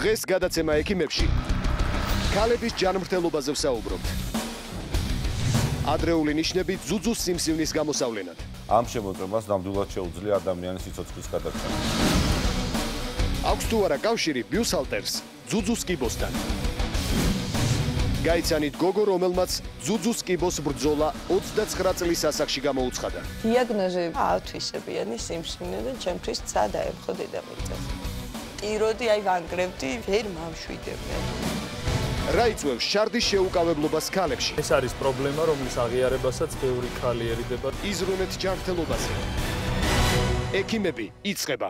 დღეს გადაცემა ექიმებში ქალების ჯანმრთელობაზე ვსაუბრობთ. ადრეული ნიშნები ძუძუს სიმსივნის გამოსავლენად. ამ შემოწმებას ნამდვილად შეუძლია ადამიანის სიცოცხლის გადაცემა. აქვს თუ არა კავშირი ბიუსალტერს ძუძუს კიბოსთან. გაიცანით გოგო, რომელმაც ძუძუს კიბოს ბრძოლა 29 წლის ასაკში გამოუცხადა. დიაგნოზი ავთვისებიანი სიმსივნე და ჩემთვის ცა დაემხო დედამიწას. ტიროდი აი ვანგრევდი, ვერ მამშვიდებდნენ. რა იწვევს შარდის შეუკავებლობას ქალებში? ეს არის პრობლემა, რომლის აღიარებასაც ბევრი ქალიერიდება. იზრუნეთ ჯანმრთელობაზე. ექიმები იწყება.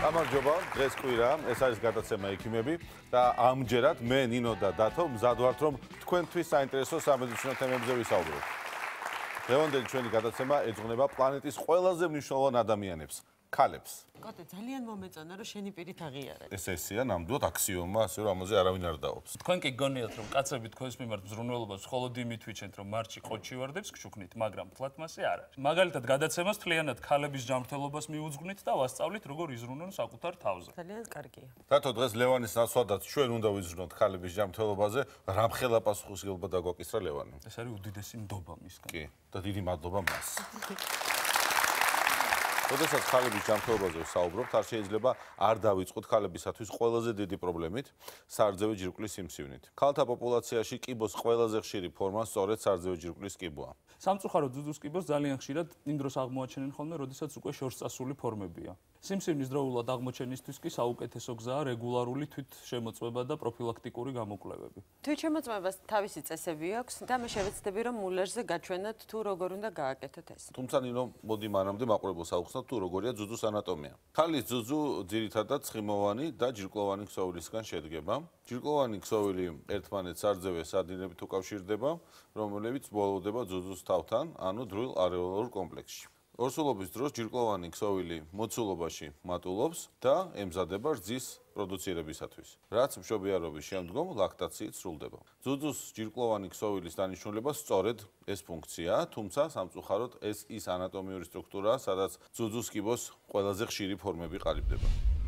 გამარჯობა, დღეს კვირა, ეს არის გადაცემა ექიმები და ამჯერად მე ნინო და დათო მზად ვართ, რომ თქვენთვის საინტერესო სამედიცინო თემებზე ვისაუბროთ. დღევანდელი ჩვენი გადაცემა ეძღვნება პლანეტის ყველაზე მნიშვნელოვან ადამიანებს, ქალებს. კოტე, ძალიან მომეწონა, რომ შენი პირით აღიარეთ. ეს ესეა ნამდვილად აქსიომა, ასე რომ ამაზე არავინ არ დაობს. თქვენ კი გონიათ, რომ კაცები თქვენს მიმართ მზრუნველობას მხოლოდ იმით ვიჩენთ, რომ მარჩი ყოჩი ვარდებს გშუქნით, მაგრამ თლათმასე არ არის. მაგალითად, გადაცემას მთლიანად ქალების ჯანმრთელობას მიუძღვნით და ვასწავლით, როგორ იზრუნონ საკუთარ თავზე. ძალიან კარგია. დათო, დღეს ლევანის ნაცვლადაც ჩვენ უნდა ვიზრუნოთ ქალების ჯანმრთელობაზე, რამხელა პასუხისმგებლობა დაგვაკისრა ლევანი. ეს არის უდიდესი ნდობა მისგან. კი, და დიდი მადლობა მას. როდესაც ქალების ჯანმრთელობაზე ვსაუბრობთ, არ შეიძლება არ დავიწყოთ ქალებისათვის ყველაზე დიდი პრობლემით, სარძევი ჯირკვლის სიმსივნით. ქალთა პოპულაციაში კიბოს ყველაზე ხშირი ფორმა სწორედ სარძევი ჯირკვლის კიბოა. სამწუხაროდ ძუძუს კიბოს ძალიან ხშირად იმ დროს აღმოაჩენენ ხოლმე, როდესაც უკვე შორსწასული ფორმებია. სიმსივნის დროულად აღმოჩენისთვის კი საუკეთესო გზაა რეგულარული თვითშემოწმება და პროფილაქტიკური გამოკვლევები. თვითშემოწმებას თავისი წესები აქვს და მე შევეცდები, რომ მულერზე გაჩვენოთ თუ როგორ უნდა გააკეთოთ ეს. თუმცა ნინო, მოდი მანამდე მაყურებელს ავხსნათ თუ როგორია ძუძუს ანატომია. ქალის ძუძუ ძირითადად ცხიმოვანი და ჯირკვლოვანი ქსოვილისგან შედგება. ჯირკვლოვანი ქსოვილი ერთმანეთს სარძევეს სადინებით უკავშირდება, რომლებიც ბოლოვდება ძუძუს თავთან, ანუ დროილ არეოლარ კომპლექსში. ორსულობის დროს ჯირკვლოვანი ქსოვილი მოცულობაში მატულობს და ემზადება რძის პროდუცირებისათვის, რაც მშობიარობის შემდგომ ლაქტაციით სრულდება. ძუძუს ჯირკვლოვანი ქსოვილის დანიშნულება სწორედ ეს ფუნქციაა, თუმცა სამწუხაროდ ეს ის ანატომიური სტრუქტურაა, სადაც ძუძუს კიბოს ყველაზე ხშირი ფორმები ყალიბდება.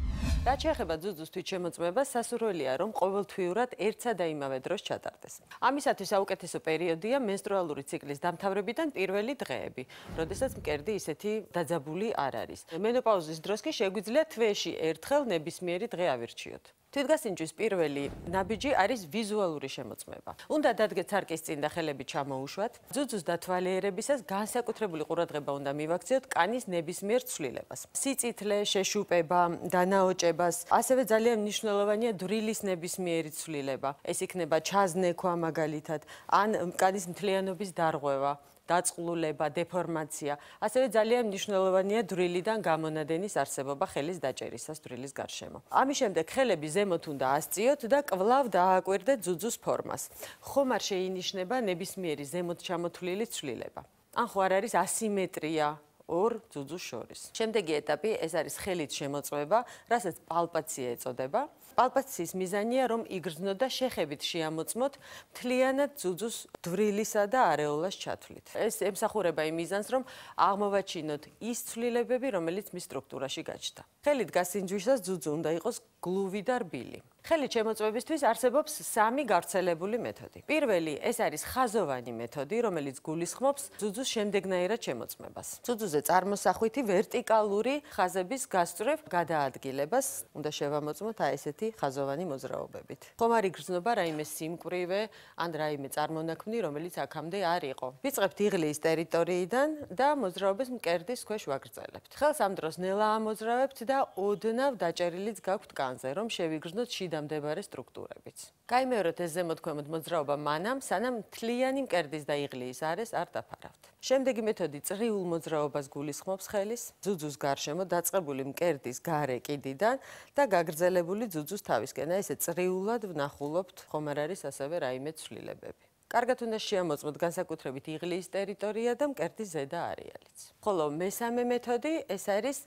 რაც შეეხება ძუძუს თვითშემოწმებას, სასურველია, რომ ყოველთვიურად ერთსა და იმავე დროს ჩატარდეს. ამისათვის საუკეთესო პერიოდია მენსტრუალური ციკლის დამთავრებიდან პირველი დღეები, როდესაც მკერდი ისეთი დაძაბული არ არის. მენოპაუზის დროს კი შეგვიძლია თვეში ერთხელ ნებისმიერი დღე ავირჩიოთ. თვითგასინჯვის პირველი ნაბიჯი არის ვიზუალური შემოწმება. უნდა დადგეთ სარკის წინ და ხელები ჩამოუშვათ. ძუძუს დათვალიერებისას განსაკუთრებული ყურადღება უნდა მივაქციოთ კანის ნებისმიერ ცვლილებას. სიწითლე, შეშუპება, დანაოჭებას, ასევე ძალიან მნიშვნელოვანია დრილის ნებისმიერი ცვლილება. ეს იქნება ჩაზნექვა მაგალითად, ან კანის მთლიანობის დარღვევა. დაწყლულება, დეფორმაცია, ასევე ძალიან მნიშვნელოვანია დრილიდან გამონადენის არსებობა ხელის დაჭერისას დრილის გარშემო. ამის შემდეგ ხელები ზემოთ უნდა ასწიოთ და კვლავ დააკვირდეთ ძუძუს ფორმას. ხომ არ შეინიშნება ნებისმიერი ზემოთ ჩამოთვლილი ცვლილება. ან ხო არ არის ასიმეტრია ორ ძუძუს შორის. შემდეგი ეტაპი ეს არის ხელით შემოწმება, რასაც პალპაცია ეწოდება. პალპაციის მიზანია, რომ იგრძნოთ და შეხებით შეამოწმოთ მთლიანად ძუძუს დრილისა და არეოლას ჩათვლით. ეს ემსახურება იმ მიზანს, რომ აღმოვაჩინოთ ის ცვლილებები, რომელიც მის სტრუქტურაში გაჩნდა. ხელით გასინჯვისას ძუძუ უნდა იყოს გლუვი და რბილი. ხელით შემოწმებისთვის არსებობს სამი გავრცელებული მეთოდი. პირველი ეს არის ხაზოვანი მეთოდი, რომელიც გულისხმობს ძუძუს შემდეგნაირად შემოწმებას. ძუძუზე წარმოსახვითი ვერტიკალური ხაზების გასწვრივ გადაადგილებას უნდა შევამოწმოთ აი ესეთი ხაზოვანი მოძრაობებით. ხომ არ იგრძნობა რაიმე სიმკვრივე ან რაიმე წარმონაქმნი, რომელიც აქამდე არ იყო. ვიწყებთ იღლის ტერიტორიიდან და მოძრაობის მკერდის ქვეშ ვაგრძელებთ. ხელს ამ დროს ნელა ამოძრავებთ და ოდნავ დაჭერილიც გაქვთ კანზე, რომ შევიგრძნოთ შიდა მდებარე სტრუქტურებიც. გაიმეოროთ ეს ზემოთქვემოთ მოძრაობა მანამ, სანამ მთლიანი მკერდის და იღლიის არეს არ დაფარავთ. შემდეგი მეთოდი წრიულ მოძრაობას გულისხმობს ხელის, ძუძუს გარშემო დაწყებული მკერდის გარე კიდიდან და გაგრძელებული ძუძუს თავისკენ. ესე წრიულად ვნახულობთ, ხომ არ არის ასევე რაიმე ცვლილებები. კარგად უნდა შეამოწმოთ განსაკუთრებით იღლიის ტერიტორია და მკერდის ზედა არეალიც. ხოლო მესამე მეთოდი ეს არის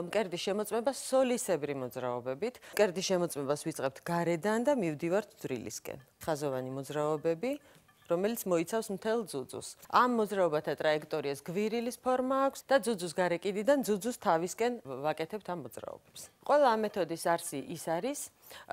მკერდის შემოწმება სოლისებრი მოძრაობებით. მკერდის შემოწმებას ვიწყებთ გარედან და მივდივართ ძვრილისკენ. ხაზოვანი მოძრაობები, რომელიც მოიცავს მთელ ძუძუს. ამ მოძრაობათა ტრაექტორიას გვირილის ფორმა აქვს და ძუძუს გარე კიდიდან ძუძუს თავისკენ ვაკეთებთ ამ მოძრაობებს. ყველა ამ მეთოდის არსი ის არის,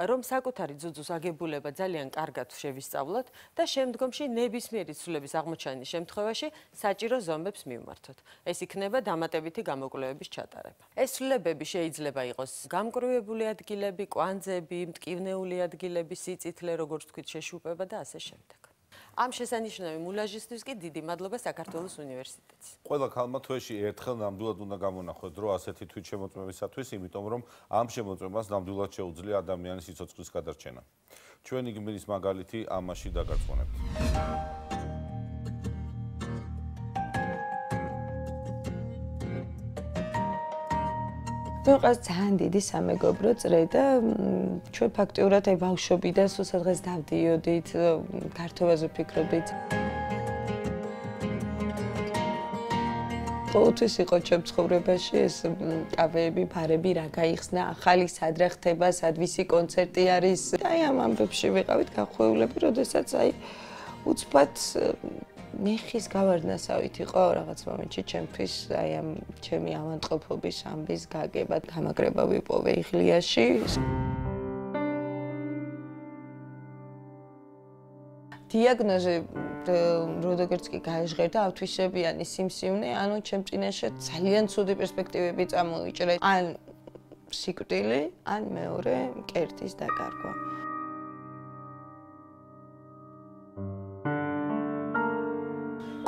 რომ საკუთარი ძუძუს აგებულება ძალიან კარგად შევისწავლოთ და შემდგომში ნებისმიერი ცვლილების აღმოჩენის შემთხვევაში საჭირო ზომბებს მივმართოთ. ეს იქნება დამატებითი გამოკვლევების ჩატარება. ეს ცვლილებები შეიძლება იყოს გამკრუებული ადგილები, კვანძები, მტკივნეული ადგილები, სიწითლე, როგორც თქვით, შეშუპება და ასე შემდეგ. ამ შესანიშნავი მულაჟისთვის კი დიდი მადლობა საქართველოს უნივერსიტეტს. ყველა ქალმა თვეში ერთხელ ნამდვილად უნდა გამონახოს დრო ასეთი თვით შემოწმებისათვის, იმიტომ რომ ამ შემოწმებას ნამდვილად შეუძლია ადამიანის სიცოცხლის გადარჩენა. ჩვენი გმირის მაგალითი ამაში დაგარწმუნებთ. მე ვიყავს ძალიან დიდი სამეგობრო წრე და ჩვენ ფაქტიურად აი ბავშვობიდან სულ სადღაც დავდიოდით, ქართობაზე ვფიქრობდით. ყოველთვის იყო ჩემ ცხოვრებაში ეს კავეები, ბარები, რა გაიხსნა, ახალი სად რა ხდება, სად ვისი კონცერტი არის. აი ამ ამბებში ვიყავით გახვეულები, როდესაც აი უცბად მეხის გავარდნასავით იყო რაღაც მომენტში ჩემთვის აი ამ ჩემი ავადმყოფობის ამბის გაგება, გამაგრება ვიპოვე იღლიაში. დიაგნოზი როდესაც კი გაეჟღერდა ავთვისებიანი სიმსივნე, ანუ ჩემ წინაშე ძალიან ცუდი პერსპექტივები წამოიჭრა. ან სიკვდილი, ან მეორე მკერდის დაკარგვა.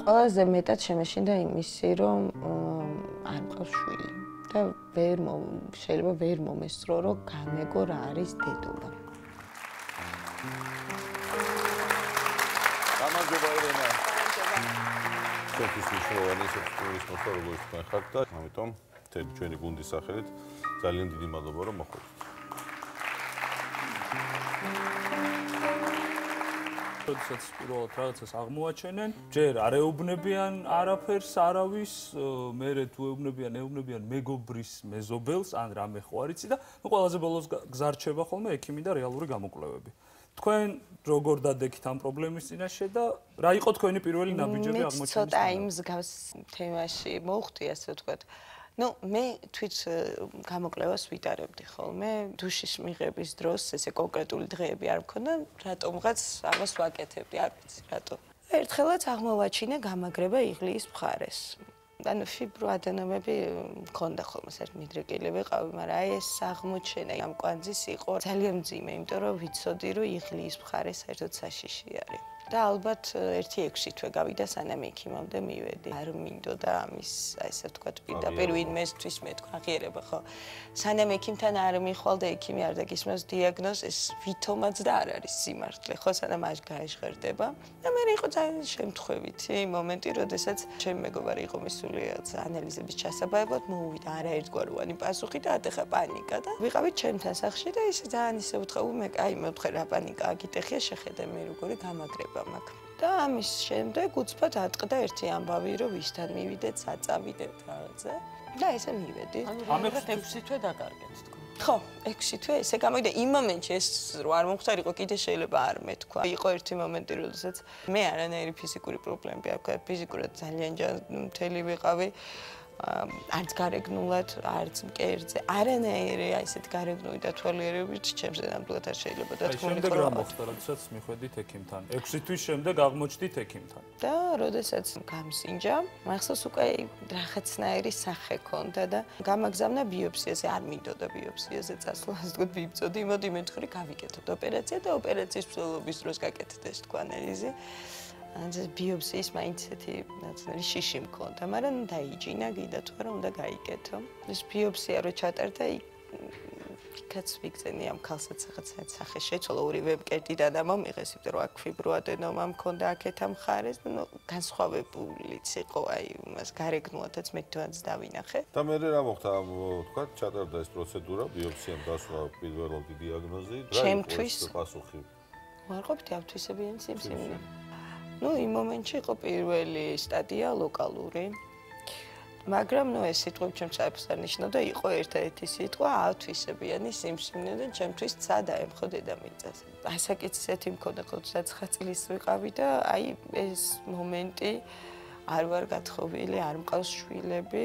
ყველაზე მეტად შემეშინდა იმისი, რომ არ მყავს შვილი და შეიძლება ვერ მომესწრო, რომ გამეგო რა არის დედობა. გამარჯობა ირენა. ჩვენთვის მნიშვნელოვანი სექსუალის მოხდა როგორც თქვენ ხართ და ამიტომ მთელი ჩვენი გუნდის სახელით ძალიან დიდი მადლობა რომ მოხვდით. როდესაც პირველად რაღაცას აღმოაჩენენ, ჯერ არ ეუბნებიან არაფერს, არავის, მერე თუ ეუბნებიან მეგობრის მეზობელს, ან რამე ხო არ იცი და ყველაზე ბოლოს გზარჩება ხოლმე ექიმი და რეალური გამოკვლევები. თქვენ როგორ დადექით ამ პრობლემის წინაშე და რა იყო თქვენი პირველი ნაბიჯები აღმოჩენის? ცოტა იმ მსგავს თემაში მოვხვდი, ასე ვთქვათ. მე თვით გამოკვლევას ვიტარებდი ხოლმე, დუშის მიღების დროს ესე კონკრეტული დღეები არ მქონდა, რატომღაც ამას ვაკეთებდი, არ ვიცი რატო. ერთხელაც აღმოვაჩინე გამაგრება იღლიის მხარეს. ანუ ფიბროადენომები მქონდა ხოლმე საერთოდ მიდრეკილი ვიყავი, მაგრამ აი ეს აღმოჩენა ამ კვანძის იყო ძალიან მძიმე, იმიტომ რომ ვიცოდი რომ იღლიის მხარეს საერთოდ საშიში არის. და ალბათ 1-6 თვე გავიდა სანამ ექიმამდე მივედი. არ მინდოდა ამის, აი ესე ვთქვათ, პირდაპირ ვინმესთვის მეთქვა აღიერება, ხო? სანამ ექიმთან არ მიხვალ და ექიმი არ დაგისმენს დიაგნოზს, ეს ვითომაც და არ არის სიმართლე, ხო? სანამ არ გაეჟღერდება. და მე იყო ძალიან შემთხვევითი მომენტი, როდესაც ჩემი მეგობარი იყო მისული ანალიზების ჩასაბაებლად, მოვიდა არაერთგვაროვანი პასუხი და ატეხა პანიკა და ვიყავით ჩემთან სახლში და ის ძალიან ისე უთხრა, მე ვთქვი რა პანიკა, აგიტეხია შეხედე მე როგორი გამაგრება. და ამის შემდეგ უცბად ატყდა ერთი ამბავი, რომ ვისთან მივიდეთ, საწავიდეთ რაღაცა და ესე მივედი. ანუ 6 თვე დაკარგეთ თქვა. ხო, 6 თვე ესე გამოვიდა. იმ მომენტში ეს რო არ მომხდარიყო, კიდე შეიძლება არ მეთქვა. იყო ერთი მომენტი, როდესაც მე არანაირი ფიზიკური პრობლემები არ მქონდა, ფიზიკურად ძალიან ჯანმრთელი ვიყავი. არც გარეგნულად, არც მკერდზე, არანაირი ესეთი გარეგნული დათვალიერებით ჩემზე ნამდვილად არ შეიძლება დათქვა. შემდეგ რა მოხდა, როდესაც მიხვედით ექიმთან? 6 თვის შემდეგ აღმოჩნდით ექიმთან. და როდესაც გამსინჯა, მახსოვს უკვე რაღაცნაირი სახე ქონდა და გამაგზავნა ბიოპსიაზე, არ მინდოდა ბიოპსიაზე წასვლა, ასე ვთქვათ, ვიბწოდი, მოდი მეთქური გავიკეთოთ ოპერაცია და ოპერაციის მსვლელობის დროს გაკეთეთ ეს თქვა ანალიზი. ანზე ბიოპსიის მაინც ესეთი ნაცნარი შიში მქონდა, მაგრამ დაიჯინა კიდე თუ არა უნდა გაიკეთო. ეს ბიოპსია რო ჩატარდა, იქაც ვიგზენი ამ ქალსაც რაღაცა სახე შეცვალა ორივე მკერდიდან და მომიღეს, იმიტომ რომ აქ ფიბროადენომა მქონდა აქეთ ამ მხარეს და განსხვავებულიც იყო, აი მას გარეგნულადაც მე თვითონაც დავინახე. და მე რა მოხდა, თქვა, ჩატარდა ეს პროცედურა, ბიოპსიამ დასვა პირველადი დიაგნოზი, რა იყო ეს პასუხი? ვარყოფითი ავთვისებიანი სიმსივნე. ნუ იმ მომენტში იყო პირველი სტადია ლოკალური. მაგრამ ნუ ეს სიტყვები ჩემს არაფერს არ ნიშნავდა, იყო ერთადერთი სიტყვა ათვისებიანი სიმსივნედან ჩემთვის ცა დაემხო დედამიწაზე. ასაკიცისეთი მქონდა 29 წლის ვიყავი და აი ეს მომენტი არ ვარ გათხოვილი, არ მყავს შვილები.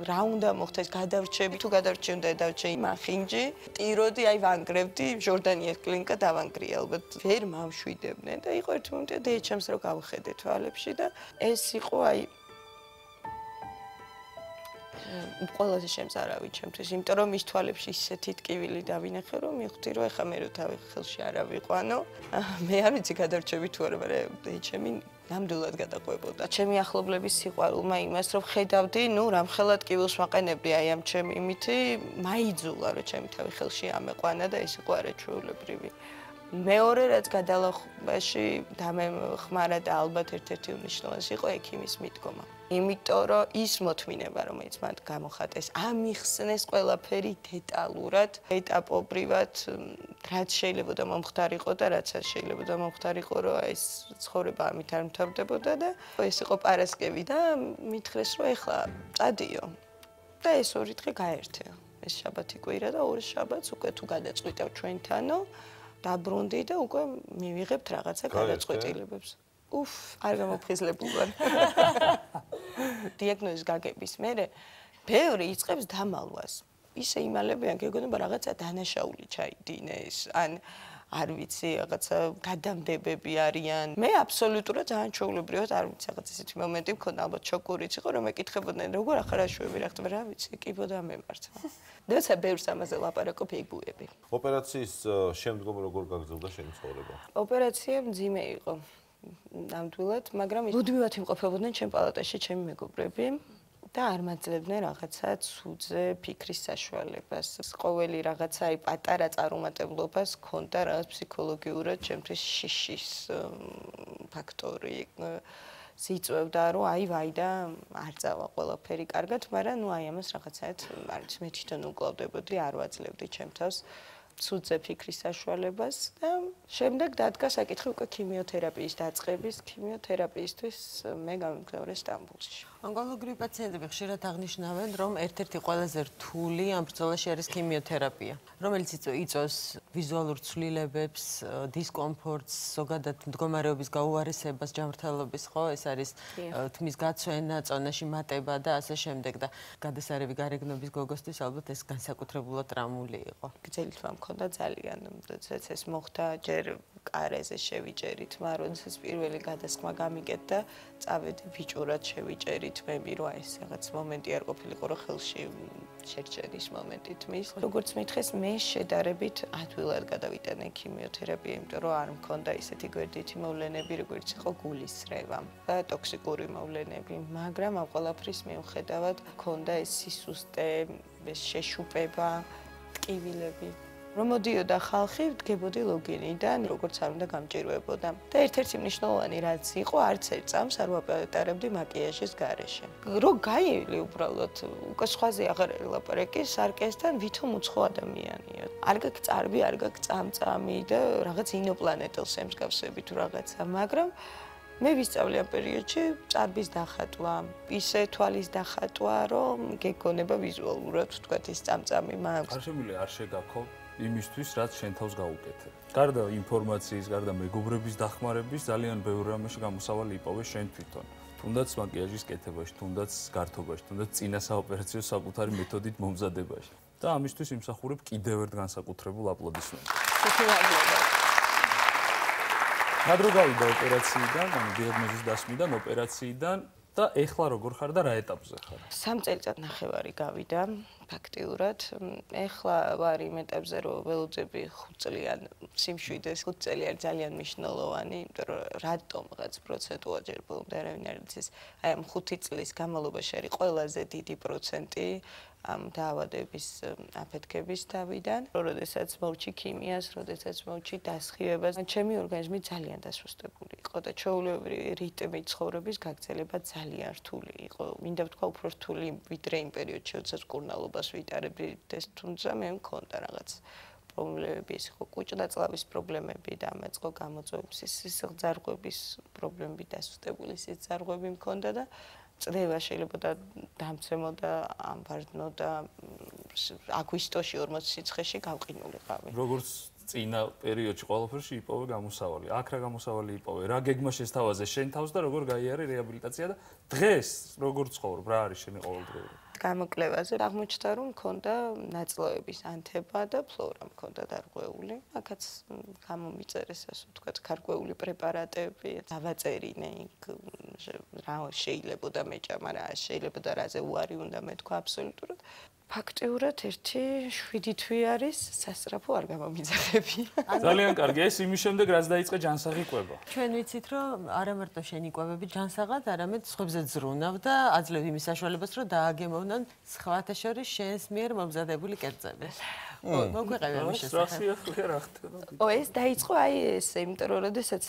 რა უნდა მოხდეს, გადარჩები, თუ გადარჩენდა დარჩე მახინჯი, ტიროდი, აი ვანგრევდი, ჟორდანიას კლინიკა დავანგრია ალბათ. ვერ მამშვიდებდნენ და იყო ერთ მომენტი დეიჩემს რო გავხედე თვალებში და ეს იყო აი ყველაზე შემზარავი ჩემთვის, იმიტომ რომ მის თვალებში ისეთი ტკივილი დავინახე, რომ მივხვდი, რომ ეხა მე რო თავი ხელში არ ავიყვანო, მე არ ვიცი გადარჩები თუ არა, მაგრამ ჩემი ნამდვილად გადაყვებოდა. ჩემი ახლობლების სიყვარულმა იმას, რომ ხედავდი, ნუ რამხელა ტკივილს ვაყენებდი აი ამ ჩემი იმითი, მაიძულა, რომ ჩემი თავი ხელში ამეყვანა და ეს იყო არაჩვეულებრივი. მეორე რაც გადალახობაში დამეხმარა და ალბათ ერთ-ერთი უნიშნულოვანესი იყო ექიმის მიდგომა. იმიტომ რომ ის მოთმინება, რომელიც მან გამოხატეს, ამიხსნეს ყველაფერი დეტალურად, ეტაპობრივად, რაც შეიძლება და მომხდარიყო და რაც არ შეიძლება მომხდარიყო, რომ ეს ცხოვრება ამით არ მთავრდებოდა და ეს იყო პარასკევი და მითხრეს, რომ ეხლა წადიო და ეს ორი დღე გაერთეო. ეს შაბათი კვირა და ორი შაბათს უკვე თუ გადაწყვიტავ ჩვენთანო, დაბრუნდი და უკვე მივიღებთ რაღაცა გადაწყვეტილებებს. უფ, არ გამოფხიზლებულ ვარ. დიაგნოზის გაგების მერე ბევრი იწყებს დამალვას. ისე იმალებიან, გეგონება რაღაცა დანაშაული ჩაიდინეს, ან არ ვიცი, რაღაცა გადამდებები არიან. მე აბსოლუტურად ძალიან ჩვეულებრივად არ ვიცი, რაღაც ისეთი მომენტი მქონდა, ალბათ შოკურიც იყო, რომ ეკითხებოდნენ, როგორ ახარაშვები რა ხდება, რა ვიცი, კიბოდა მემართა. დეცა ბევრს ამაზე ლაპარაკობ ეგუები. ოპერაციის შემდგომ როგორ გაგრძელდა შენი ცხოვრება? ოპერაცია მძიმე იყო. ნამდვილად, მაგრამ მუდმივად იმყოფებოდნენ ჩემ პალატაში ჩემი მეგობრები და არ მაძლევდნენ რაღაცა ცუძე ფიქრის საშუალებას. ყოველი რაღაცა აი პატარა წარუმატებლობას ჰქონდა რაღაც ფსიქოლოგიურად ჩემთვის შიშის ფაქტორი სიწვევდა, რომ აი ვაი და არ წავა ყველაფერი კარგად, მაგრამ ნუ აი ამას რაღაცაად არ ვიცი, მე თვითონ უკლავდებოდი, არ ვაძლევდი ჩემ თავს ცუძე ფიქრის საშუალებას და შემდეგ დადგა საკითხი უკვე ქიმიოთერაპიის დაწყების, ქიმიოთერაპიისთვის მე გამიმგზავრე სტამბოლში. ონკოლოგიური პაციენტები ხშირად აღნიშნავენ, რომ ერთ-ერთი ყველაზე რთული ამ ბრძოლაში არის ქიმიოთერაპია, რომელიც იწვევს ვიზუალურ ცვლილებებს, დისკომფორტს, ზოგადად მდგომარეობის გაუარესებას, ჯანმრთელობის, ხო, ეს არის თმის გაცვენა, წონაში მატება და ასე შემდეგ და გადასარევი გარეგნობის გოგოსთვის ალბათ ეს განსაკუთრებულად ტრამული იყო. გრძელი თვა მქონდა ძალიან, როდესაც ეს მოხდა, ჯერ კარეზე შევიჭერით, მაგრამ როდესაც პირველი გადასხმა გამიგეთ და წავედი ბიჭურად შევიჭერით, მე მირო ეს რაღაც მომენტი არ ყოფილიყო, რომ ხელში შერჩენის მომენტი თმის. როგორც მითხეს, მე შედარებით ადვილად გადავიტანე ქიმიოთერაპია, იმიტომ რომ არ მქონდა ისეთი გვერდითი მოვლენები, როგორც იყო გულისრევა და ტოქსიკური მოვლენები, მაგრამ ამ ყველაფრის მიუხედავად მქონდა ეს სისუსტე, ეს შეშუპება, ტკივილები. რომ მოდიოდა ხალხი, დგებოდი ლოგინიდან, როგორც არ უნდა გამჭირვებოდა. და ერთ-ერთი მნიშვნელოვანი რაც იყო, არც ერთ წამს არ ვაპატარებდი მაკიაჟის გარეშე. რო გაივლი უბრალოდ, უკვე სხვაზე აღარ ელაპარაკი, სარკესთან ვითომ უცხო ადამიანია. არ გაქვს წარბი, არ გაქვს წამწამი და რაღაც ინოპლანეტელს ემსგავსები თუ რაღაცა, მაგრამ მე ვისწავლე ამ პერიოდში წარბის დახატვა, ისე თვალის დახატვა, რომ გეგონება ვიზუალურად თქვა ის წამწამი მაქვს. გარშემილი არ შეგაქო იმისთვის, რაც შენ თავს გაუკეთებ. გარდა ინფორმაციის, გარდა მეგობრების დახმარების, ძალიან ბევრ რამეში გამოსავალი იპოვე შენ თვითონ. თუნდაც მაკიაჟის კეთებაში, თუნდაც გართობაში, თუნდაც წინა საოპერაციო საკუთარი მეთოდით მომზადებაში. და ამისთვის იმსახურებ კიდევ ერთ განსაკუთრებულ აპლოდისმენტს. მადრო გავიდა ოპერაციიდან, ანუ დიაგნოზის დასმიდან, ოპერაციიდან და ეხლა როგორ ხარ და რა ეტაპზე ხარ? 3 წელიწადნახევარი გავიდა ფაქტიურად. ეხლა ვარ იმ ეტაპზე, რომ ველოძები 5 წლიან სიმშვიდეს 5 წელი არის ძალიან მნიშვნელოვანი, იმიტომ რომ რატომღაც პროცენტულად ჯერ ბოლომდე არავინ არ იცის, აი ამ 5 წლის განმავლობაში არის ყველაზე დიდი პროცენტი ამ დაავადების აფეთქების თავიდან, როდესაც მოვჭი ქიმიას, როდესაც მოვჭი დასხივებას, ჩემი ორგანიზმი ძალიან დასუსტებული იყო და ჩვეულებრივი რიტმი ცხოვრების გაგრძელება ძალიან რთული იყო. მინდა ვთქვა უფრო რთული ვიდრე იმ პერიოდში, როდესაც კურნალობას ვიტარებდი, თუმცა მე მქონდა რაღაც პრობლემები, ეს იყო კუჭდაწლავის პრობლემები და ამეწყო გამოწვევების სისხლძარღვების პრობლემები დასუსტებული სისხლძარღვები მქონდა და წდება შეიძლება და დამცემოდა ამბარდნო და აგვისტოში 40 სიცხეში გავყინულიყავი. როგორც წინა პერიოდში ყველაფერში იპოვე გამოსავალი. აქ რა გამოსავალი იპოვე? რა გეგმა შესთავაზე შენ თავს და როგორ გაიარე რეაბილიტაცია და დღეს როგორ ცხოვრობ? რა არის შენი ყოველდღიური? გამოკლევაზე აღმოჩნდა რომ მქონდა ნაწლავების ანთება და ფლორა მქონდა დარღვეული. აქაც გამომიწერეს ასე ვთქვათ გარკვეული პრეპარატები, დავაწერინე იქ რა შეიძლებოდა მეჭამა, რა შეიძლებოდა რაზე უარი უნდა მეთქვა აბსოლუტურად. ფაქტიურად 1-7 თვე არის სასწრაფო არ გამომიძახები. ძალიან კარგი. ეს იმის შემდეგ რაც დაიწყე ჯანსაღი კვება. ჩვენ ვიცით რომ არა მარტო შენი კვებები ჯანსაღად, არამედ სხვებზე ზრუნავ და აძლევ იმის საშუალებას რომ დააგემოვნონ სხვათა შორის შენს მიერ მომზადებული კერძები. მოგვიყევი ამის შესახებ. ეს დაიწყო აი ესე, იმიტომ რომ შესაძაც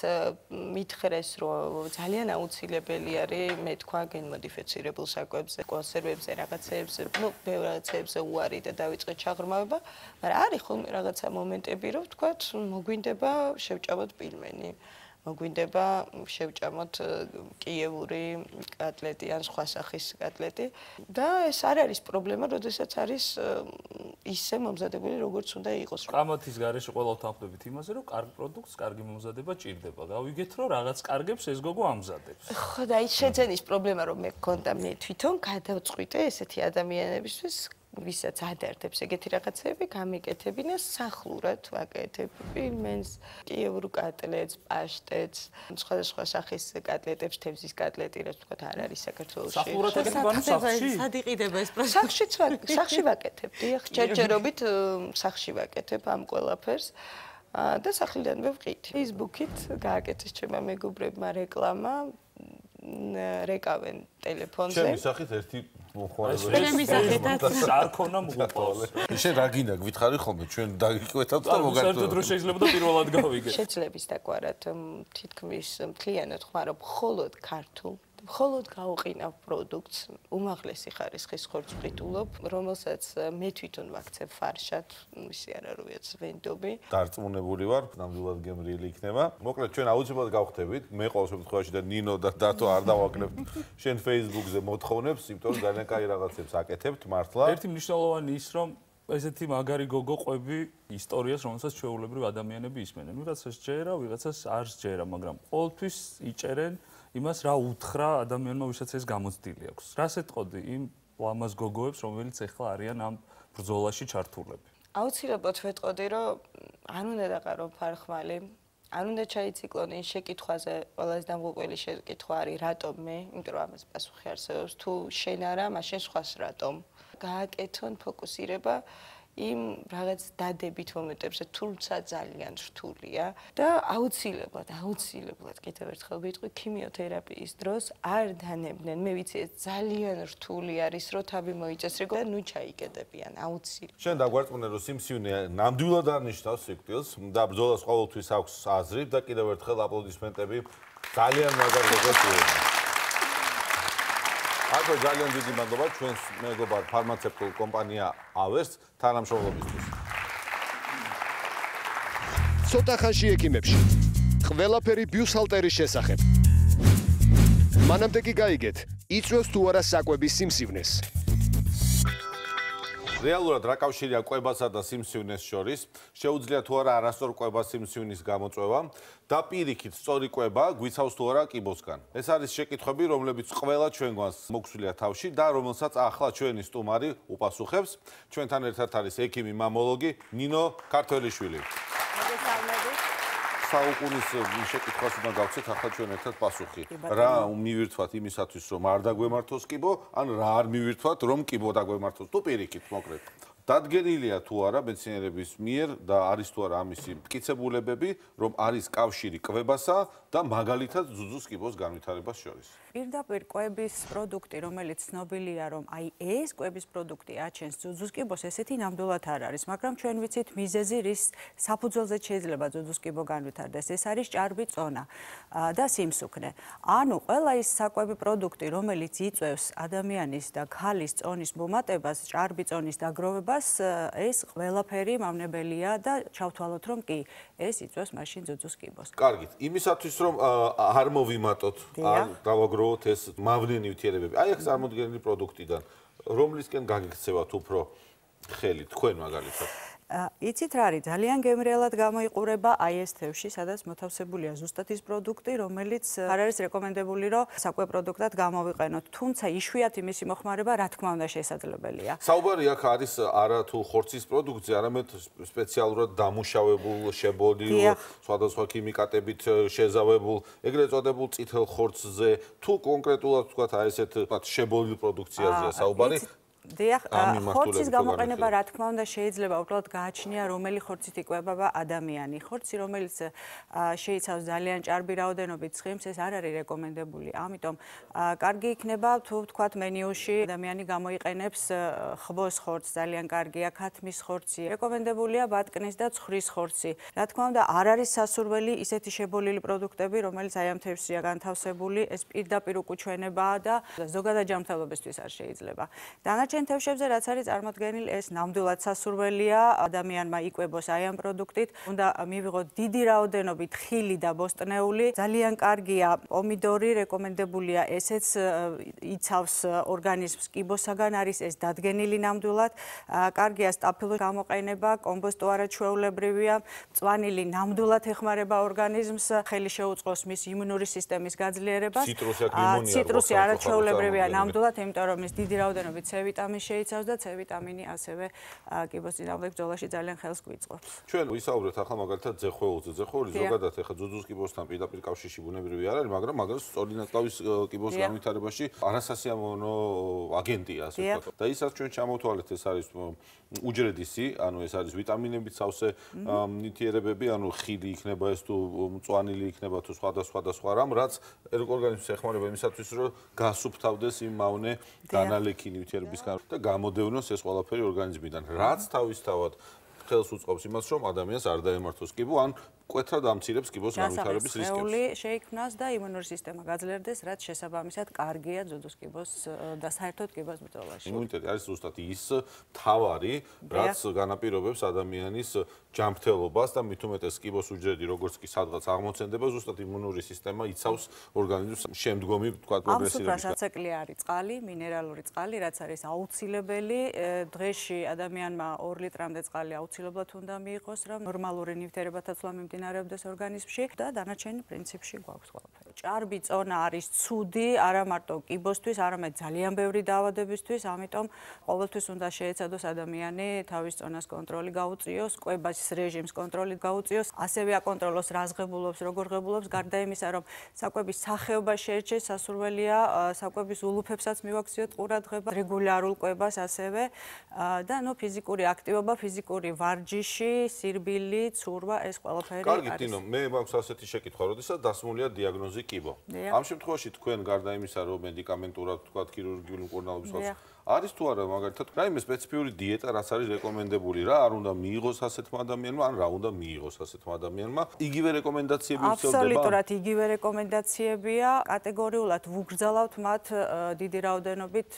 მითხრეს რომ ძალიან აუცილებელი არის მეთქვა გენმოდიფიცირებულ საკვებზე, კონსერვებზე, რაღაცეებზე, ბევრაცებზე უარი და დაიწყე ჩაღრმავება, მაგრამ არის ხოლმე რაღაცა მომენტები, რომ ვთქვათ, მოგვინდება შევჭამოთ პილმენი. მოგვინდება შევჭამოთ კიევური კატლეტი ან სხვა სახის კატლეტი და ეს არ არის პრობლემა, როდესაც არის ისე მომზადებული, როგორც უნდა იყოს. ყამათის გარეშე ყველა ვთანხმდებით იმაზე, რომ კარგ პროდუქტს კარგი მომზადება ჭირდება. გავიგეთ, რომ რაღაც კარგებს ეს გოგო ამზადებს. ხო და ის შეძენის პრობლემა რომ მე გქონდა მე თვითონ გადავწყვიტე ესეთი ადამიანებისთვის ვისაც ადარდებს ეგეთი რაღაცები, გამიკეთებინა სახლურად ვაკეთებ პილმენს, კიევურ კატლეტს, პაშტეტს, სხვადასხვა სახის კატლეტებს, თევზის კატლეტი, რაც ვთქვათ, არ არის საქართველოში. სახლურად აკეთებ ანუ სახლში? სად იყიდება ეს პროცესი? სახლში ვაკეთებ, დიახ, ჯერჯერობით სახლში ვაკეთებ ამ ყველაფერს. და სახლიდანვე ვყიდ. Facebook-ით გააკეთეს ჩემმა მეგობრებმა რეკლამა, რეკავენ ტელეფონზე. ჩემი სახით ერთი ჩემი სახითაც არ ქონა მღუპავს. შენ რა გინდა გითხარი ხოლმე ჩვენ დაგიკვეთავთ და საერთოდ მოგართო. რო შეიძლება და პირველად გავიგე. შეძლებს დაგვარად თითქმის მთლიანად ხმარო მხოლოდ ქართულ მხოლოდ გაუყინავ პროდუქტს, უმაღლესი ხარისხის ხორცხვიტულობ, რომელსაც მე თვითონ ვაქცევ ფარშად, ისი არა როიაც ვენდობი. დარწმუნებული ვარ, ნამდვილად გემრიელი იქნება. მოკლედ ჩვენ აუცილებლად გავხდებით, მე ყოველ შემთხვევაში და ნინო და დათო არ დავაკლებთ შენ Facebook-ზე მოთხოვნებს, იმიტომ რომ ძალიან კაი რაღაცებს აკეთებთ მართლა. ერთი მნიშვნელოვანი ის რომ ესეთი მაგარი გოგო ყვები ისტორიას, რომელსაც ჩვეულებრივ ადამიანები ისმენენ. ვიღაცას ჯერა, ვიღაცას არ ჯერა, მაგრამ ყოველთვის იჭერენ იმას რა უთხრა ადამიანმა, ვისაც ეს გამოცდილი აქვს. რას ეთყოდი იმ ლამაზ გოგოებს, რომელიც ახლა არიან ამ ბრძოლაში ჩართულები? აუცილებლად ვეთყოდი, რომ არ უნდა დაყარო ფარხმალი, არ უნდა ჩაიციკლონ იმ შეკითხვაზე, ყველაზე დამღუპველი შეკითხვა არის რატომ მე, იმიტომ რომ ამას პასუხი არსებობს, თუ შენ არა, მაშინ სხვას რატომ. გააკეთონ ფოკუსირება იმ რაღაც დადებით მომენტებზე, თუმცა ძალიან რთულია და აუცილებლად კიდევ ერთხელ ვიტყვი, ქიმიოთერაპიის დროს არ დანებდნენ. მე ვიცი ეს ძალიან რთული არის, რომ თავი მოიწეს რეგო და ნუ ჩაიკეტებიან, აუცილებლად. შენ დაგვარწმუნე, რომ სიმსივნე ნამდვილად არ ნიშნავს სიკვდილს და ბრძოლას ყოველთვის აქვს აზრი და კიდევ ერთხელ აპლოდისმენტები ძალიან მაგარ გოგოებს. აქ ძალიან დიდი მადლობა ჩვენს მეგობარ ფარმაცევტულ კომპანია ავერს თანამშრომლობისთვის. ცოტა ხანში ექიმებში. ყველაფერი ბიუსჰალტერის შესახებ. მანამდე კი გაიგეთ, იწვევს თუ არა საკვების სიმსივნეს. რეალურად რა კავშირია კვებასა და სიმსივნეს შორის? შეუძლია თუ არა არასწორ კვებას სიმსივნის გამოწვევა და პირიქით სწორი კვება გვიცავს თუ არა კიბოსგან? ეს არის შეკითხვები, რომლებიც ყველა ჩვენგვანს მოგვსვლია თავში და რომელსაც ახლა ჩვენი სტუმარი უპასუხებს. ჩვენთან ერთად არის ექიმი მამოლოგი ნინო ქართველიშვილი. საუკუნის შეკითხვას უნდა გავცეთ ახლა ჩვენ ერთად პასუხი. რა მივირთვათ იმისათვის, რომ არ დაგვემართოს კიბო, ან რა არ მივირთვათ, რომ კიბო დაგვემართოს? თუ პირიქით, მოკლედ. დადგენილია თუ არა მეცნიერების მიერ და არის თუ არა ამისი მტკიცებულებები, რომ არის კავშირი კვებასა და მაგალითად ზუძუს კიბოს განვითარებას შორის. პირდაპირ კვების პროდუქტი, რომელიც ცნობილია, რომ აი ეს კვების პროდუქტი აჩენს ძუძუს კიბოს, ესეთი ნამდვილად არ არის, მაგრამ ჩვენ ვიცით მიზეზი, რის საფუძველზე შეიძლება ძუძუს კიბო განვითარდეს, ეს არის ჭარბი წონა და სიმსუქნე. ანუ ყველა ის საკვები პროდუქტი, რომელიც იწვევს ადამიანის და ქალის წონის მომატებას, ჭარბი წონის დაგროვებას, ეს ყველაფერი მავნებელია და ჩავთვალოთ, რომ კი, ეს იწვევს მაშინ ძუძუს კიბოს. კარგით, იმისათვის რომ არ მოვიმატოთ, არ დავაგროვოთ ეს მავნენი ნივთიერებები. აი ეს წარმოდგენილი პროდუქტიდან, რომლისკენ გაგიქცევათ უფრო ხელი თქვენ მაგალითად? იცით რა არის, ძალიან გემრიელად გამოიყურება აი ეს თევში, სადაც მოთავსებულია ზუსტად ის პროდუქტი, რომელიც არ არის რეკომენდებული, რომ საკვე პროდუქტად გამოვიყენოთ. თუმცა იშვიათი მისი მოხმარება, რა თქმა უნდა, შესაძლებელია. საუბარი აქ არის არა თუ ხორცის პროდუქტზე, არამედ სპეციალურად დამუშავებულ, შებოლილ, სხვადასხვა ქიმიკატებით შეზავებულ, ეგრეთ წოდებულ წითელ ხორცზე, თუ კონკრეტულად ვთქვათ აი ესეთ შებოლილ პროდუქციაზეა საუბარი. დიახ, ხორცის გამოყენება რა თქმა უნდა შეიძლება უბრალოდ გააჩნია რომელი ხორცით იკვებება ადამიანი. ხორცი, რომელიც შეიცავს ძალიან ჭარბი რაოდენობით ცხიმს, ეს არ არის რეკომენდებული. ამიტომ კარგი იქნება თუ ვთქვათ მენიუში ადამიანი გამოიყენებს ხბოს ხორცს, ძალიან კარგია, ქათმის ხორცი. რეკომენდებულია ბატკნის და ცხრის ხორცი. რა თქმა უნდა, არ არის სასურველი ისეთი შებოლილი პროდუქტები, რომელიც აი ამ თევზია განთავსებული, ეს პირდაპირ უკუჩვენებაა და ზოგადად ჯანმრთელობისთვის არ შეიძლება. დანარჩენ თევზებზე რაც არის წარმოდგენილი, ეს ნამდვილად სასურველია ადამიანმა იკვებოს აი ამ პროდუქტით. უნდა მივიღოთ დიდი რაოდენობით ხილი და ბოსტნეული. ძალიან კარგია პომიდორი, რეკომენდებულია, ესეც იცავს ორგანიზმს კიბოსაგან, არის ეს დადგენილი ნამდვილად. კარგია სტაფილოს გამოყენება, კომბოსტო არაჩვეულებრივია, მწვანილი ნამდვილად ეხმარება ორგანიზმს, ხელი შეუწყოს მის იმუნური სისტემის გაძლიერებას. ციტრუსი არაჩვეულებრივია ნამდვილად, იმიტომ რომ ის დიდი რაოდენობით C ვიტამინს შეიცავს და C ვიტამინი ასევე კიბოს წინააღმდეგ ბრძოლაში ძალიან ხელს გვიწყობს. ჩვენ ვისაუბრეთ ახლა მაგალითად ზეხვეულზე. ზეხვეული ზოგადად ახლა ძუძუს კიბოსთან პირდაპირ კავშირში ბუნებრივი არ არის, მაგრამ მაგას სწორდინატყავის კიბოს განვითარებაში არასასიამოვნო აგენტია, ასე ვთქვათ. და ისაც ჩვენ ჩამოვთვალეთ, ეს არის უჯრედისი, ანუ ეს არის ვიტამინებით სავსე ნივთიერებები, ანუ ხიდი იქნება ეს თუ მწვანილი იქნება თუ სხვადასხვა რამ, რაც ორგანიზმს ეხმარება იმისათვის, რომ გასუფთავდეს იმ მავნე დანალექი ნივთიერებისგან და გამოდევნოს ეს ყველაფერი ორგანიზმიდან. რაც თავისთავად ხელს უწყობს იმას, რომ ადამიანს არ დაემართოს კიბო, ან მკვეთრად ამცირებს კიბოს განვითარების რისკებს. სხეული შეიქმნას და იმუნური სისტემა გაძლიერდეს, რაც შესაბამისად კარგია ძუძუს კიბოს და საერთოდ კიბოს ბრძოლაში. იმუნიტეტი არის ზუსტად ის თავარი, რაც განაპირობებს ადამიანის ჯანმრთელობას და მით უმეტეს კიბოს უჯრედი, როგორც კი სადღაც აღმოცენდება, ზუსტად იმუნური სისტემა იცავს ორგანიზმს შემდგომი, თქვა, პროგრესირებისგან. ამ საწეკლი არის წყალი, მინერალური წყალი, რაც არის აუცილებელი. დღეში ადამიანმა 2 ლიტრამდე წყალი აუცილებლად უნდა მიიღოს, რომ ნორმალური ნივთიერებათაცვლა მიმდინარეობდეს ორგანიზმში და დანარჩენი პრინციპში გვაქვს ყველაფერი. ჭარბი წონა არის ცუდი, არა მარტო კიბოსთვის, არამედ ძალიან ბევრი დაავადებისთვის, ამიტომ ყოველთვის უნდა შეეცადოს ადამიანი თავის წონას კონტროლი გაუწიოს, კვების რეჟიმს კონტროლი გაუწიოს, ასევე აკონტროლოს რა ზღებულობს, როგორ ღებულობს, გარდა იმისა, რომ საკვების სახეობა შეერჩეს, სასურველია საკვების ულუფებსაც მივაქციოთ ყურადღება, რეგულარულ კვებას ასევე და ფიზიკური აქტივობა, ფიზიკური ვარჯიში, სირბილი, ცურვა, ეს ყველაფერი არის. კარგი, ტინო, მე მაქვს ასეთი შეკითხვა, როდესაც დასმულია დიაგნოზი კიბო. ამ შემთხვევაში თქვენ გარდა იმისა, რომ მედიკამენტურად თქვა ქირურგიული მკურნალობის ხალხს არის თუ არა მაგალითად რაიმე სპეციფიური დიეტა, რაც არის რეკომენდებული, რა არ უნდა მიიღოს ასეთმა ადამიანმა, ან რა უნდა მიიღოს ასეთმა ადამიანმა? იგივე რეკომენდაციები ვრცელდება? აბსოლუტურად იგივე რეკომენდაციებია. კატეგორიულად ვუგრძელავთ მათ დიდი რაოდენობით